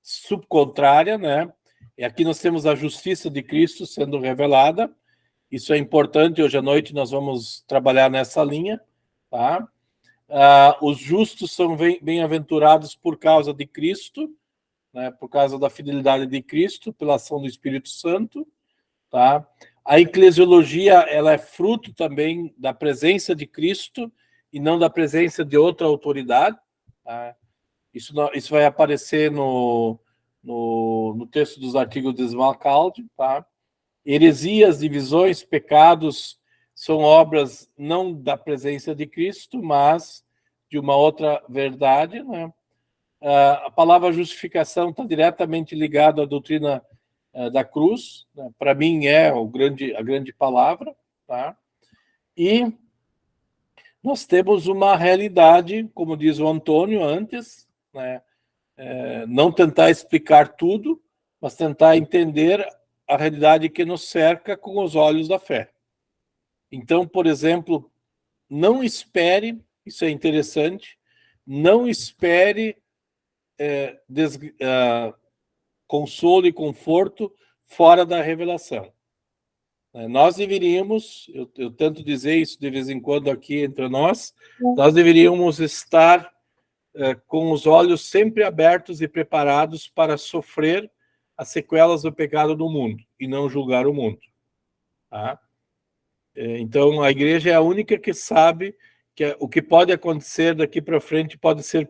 A: subcontrária, né? E aqui nós temos a justiça de Cristo sendo revelada. Isso é importante, hoje à noite nós vamos trabalhar nessa linha. Tá? Os justos são bem-aventurados por causa de Cristo, né? Por causa da fidelidade de Cristo, pela ação do Espírito Santo. Tá? A eclesiologia ela é fruto também da presença de Cristo e não da presença de outra autoridade. Tá? Isso vai aparecer no texto dos artigos de Smalcalde, tá? Heresias, divisões, pecados são obras não da presença de Cristo, mas de uma outra verdade, né? A palavra justificação está diretamente ligada à doutrina da cruz, né? Para mim é a grande palavra, tá? E nós temos uma realidade, como diz o Antônio antes, né? Não tentar explicar tudo, mas tentar entender a realidade que nos cerca com os olhos da fé. Então, por exemplo, não espere, isso é interessante, não espere consolo e conforto fora da revelação. Nós deveríamos, eu tento dizer isso de vez em quando aqui entre nós deveríamos estar com os olhos sempre abertos e preparados para sofrer as sequelas do pecado do mundo e não julgar o mundo. Tá? Então, a igreja é a única que sabe que o que pode acontecer daqui para frente pode ser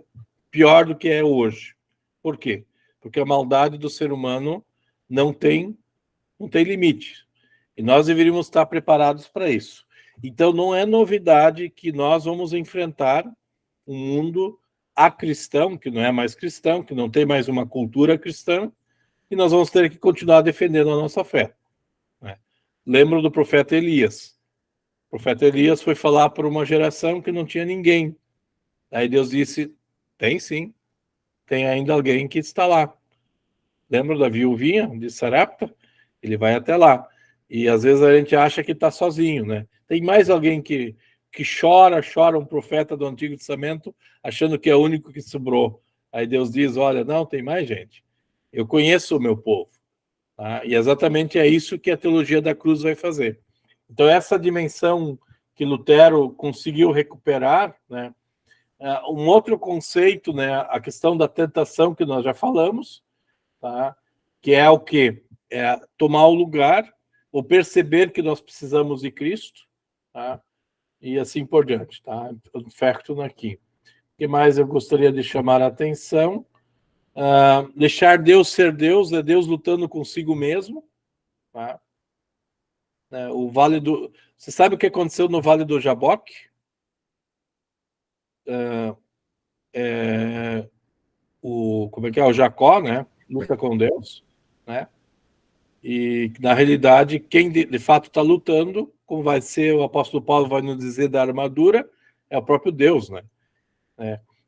A: pior do que é hoje. Por quê? Porque a maldade do ser humano não tem limite. E nós deveríamos estar preparados para isso. Então, não é novidade que nós vamos enfrentar um mundo acristão, que não é mais cristão, que não tem mais uma cultura cristã, e nós vamos ter que continuar defendendo a nossa fé. Né? Lembro do profeta Elias. O profeta Elias foi falar para uma geração que não tinha ninguém. Aí Deus disse, tem sim, tem ainda alguém que está lá. Lembra da viuvinha de Sarepta? Ele vai até lá. E às vezes a gente acha que está sozinho, né? Tem mais alguém que chora um profeta do Antigo Testamento, achando que é o único que sobrou. Aí Deus diz, olha, não, tem mais gente. Eu conheço o meu povo. Tá? E exatamente é isso que a teologia da cruz vai fazer. Então, essa dimensão que Lutero conseguiu recuperar, né? Um outro conceito, né? A questão da tentação que nós já falamos, tá? Que é o quê? É tomar o lugar, ou perceber que nós precisamos de Cristo, tá? E assim por diante, tá? Oferto aqui. O que mais eu gostaria de chamar a atenção? Deixar Deus ser Deus, é Deus lutando consigo mesmo, tá? O Vale do... Você sabe o que aconteceu no Vale do Jaboque? Como é que é? O Jacó, né? Luta com Deus, né? E, na realidade, quem de fato está lutando, como vai ser, o apóstolo Paulo vai nos dizer da armadura, é o próprio Deus, né?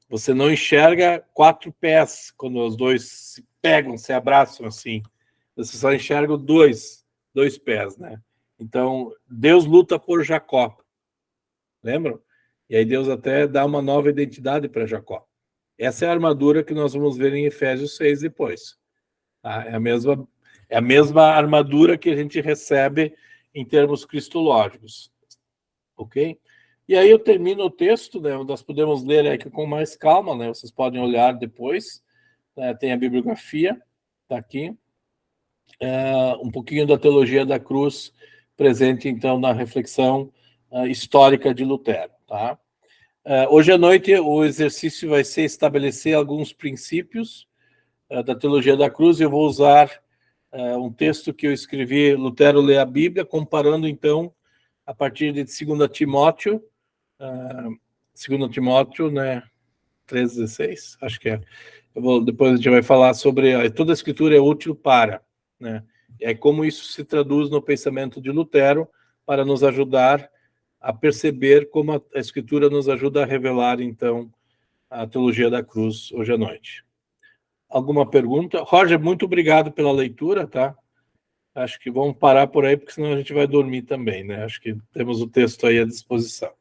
A: Você não enxerga 4 pés quando os dois se pegam, se abraçam assim. Você só enxerga dois pés, né? Então, Deus luta por Jacó. Lembram? E aí Deus até dá uma nova identidade para Jacó. Essa é a armadura que nós vamos ver em Efésios 6 depois. Tá? É a mesma armadura que a gente recebe em termos cristológicos. Ok? E aí eu termino o texto, né? Nós podemos ler aqui com mais calma, né? Vocês podem olhar depois. Né? Tem a bibliografia, está aqui. Um pouquinho da teologia da cruz presente, então, na reflexão histórica de Lutero. Tá? Hoje à noite, o exercício vai ser estabelecer alguns princípios da teologia da cruz. Eu vou usar um texto que eu escrevi, Lutero lê a Bíblia, comparando, então, a partir de 2 Timóteo, 2 Timóteo, né, 3,16, acho que é. Depois a gente vai falar sobre toda a escritura é útil para, né? É como isso se traduz no pensamento de Lutero para nos ajudar a perceber como a escritura nos ajuda a revelar, então, a teologia da cruz hoje à noite. Alguma pergunta? Roger, muito obrigado pela leitura, tá? Acho que vamos parar por aí, porque senão a gente vai dormir também, né? Acho que temos o texto aí à disposição.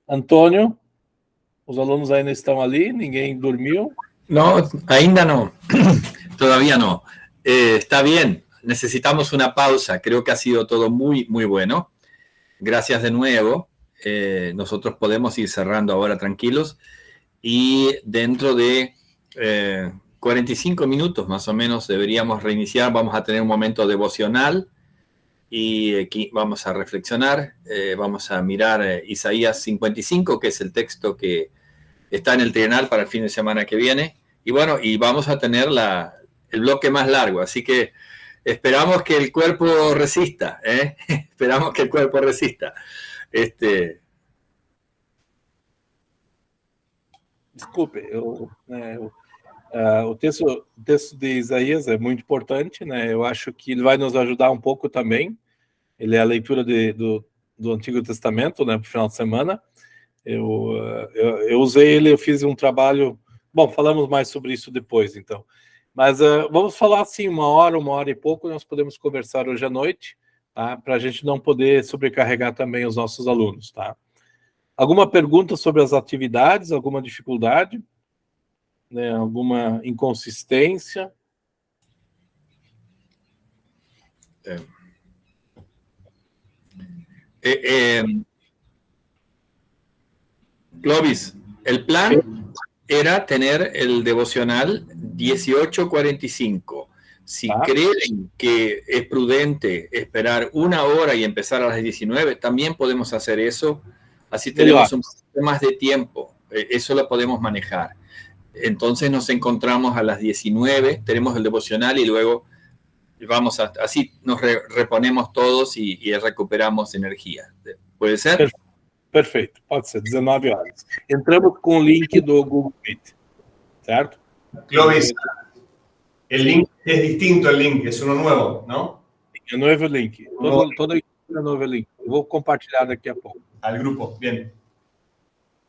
A: Antônio, os alunos ainda estão ali? Ninguém dormiu?
C: No, ainda no. Todavía no. Está bien. Necesitamos una pausa. Creo que ha sido todo muy, muy bueno. Gracias de nuevo. Nosotros podemos ir cerrando ahora tranquilos. Y dentro de 45 minutos más o menos deberíamos reiniciar. Vamos a tener un momento devocional. Y aquí vamos a reflexionar. Vamos a mirar Isaías 55, que es el texto que está en el trienal para el fin de semana que viene. Y bueno, y vamos a tener el bloque más largo, así que esperamos que el cuerpo resista, ¿eh? Esperamos que el cuerpo resista.
A: Desculpe, o texto de Isaías é muito importante, né? Eu acho que ele vai nos ajudar um pouco também. Ele é a leitura do Antigo Testamento, né, para o final de semana. Eu usei ele, eu fiz um trabalho... Bom, falamos mais sobre isso depois, então. Mas vamos falar assim, uma hora e pouco, nós podemos conversar hoje à noite, tá? Para a gente não poder sobrecarregar também os nossos alunos, tá? Alguma pergunta sobre as atividades, alguma dificuldade, né, alguma inconsistência?
C: Clovis, el plan era tener el devocional 18:45. Si creen que es prudente esperar 1 hora y empezar a las 19, también podemos hacer eso. Así tenemos un poco más de tiempo. Eso lo podemos manejar. Entonces nos encontramos a las 19, tenemos el devocional y luego vamos así nos reponemos todos y recuperamos energía. ¿Puede ser?
A: Perfeito, pode ser, 19 horas. Entramos com o link do Google Meet, certo?
H: Clovis, el link es distinto, el link es uno nuevo, ¿no?
A: É novo link. Todo é novo link. Eu vou compartilhar daqui a pouco.
H: Al grupo, bien.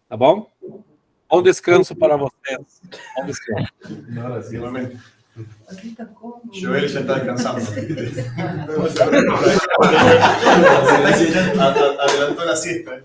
A: Tá bom? Bom descanso para vocês. Bom descanso.
H: No, sí, igualmente. Joel ya está descansando. Adelantó la siesta.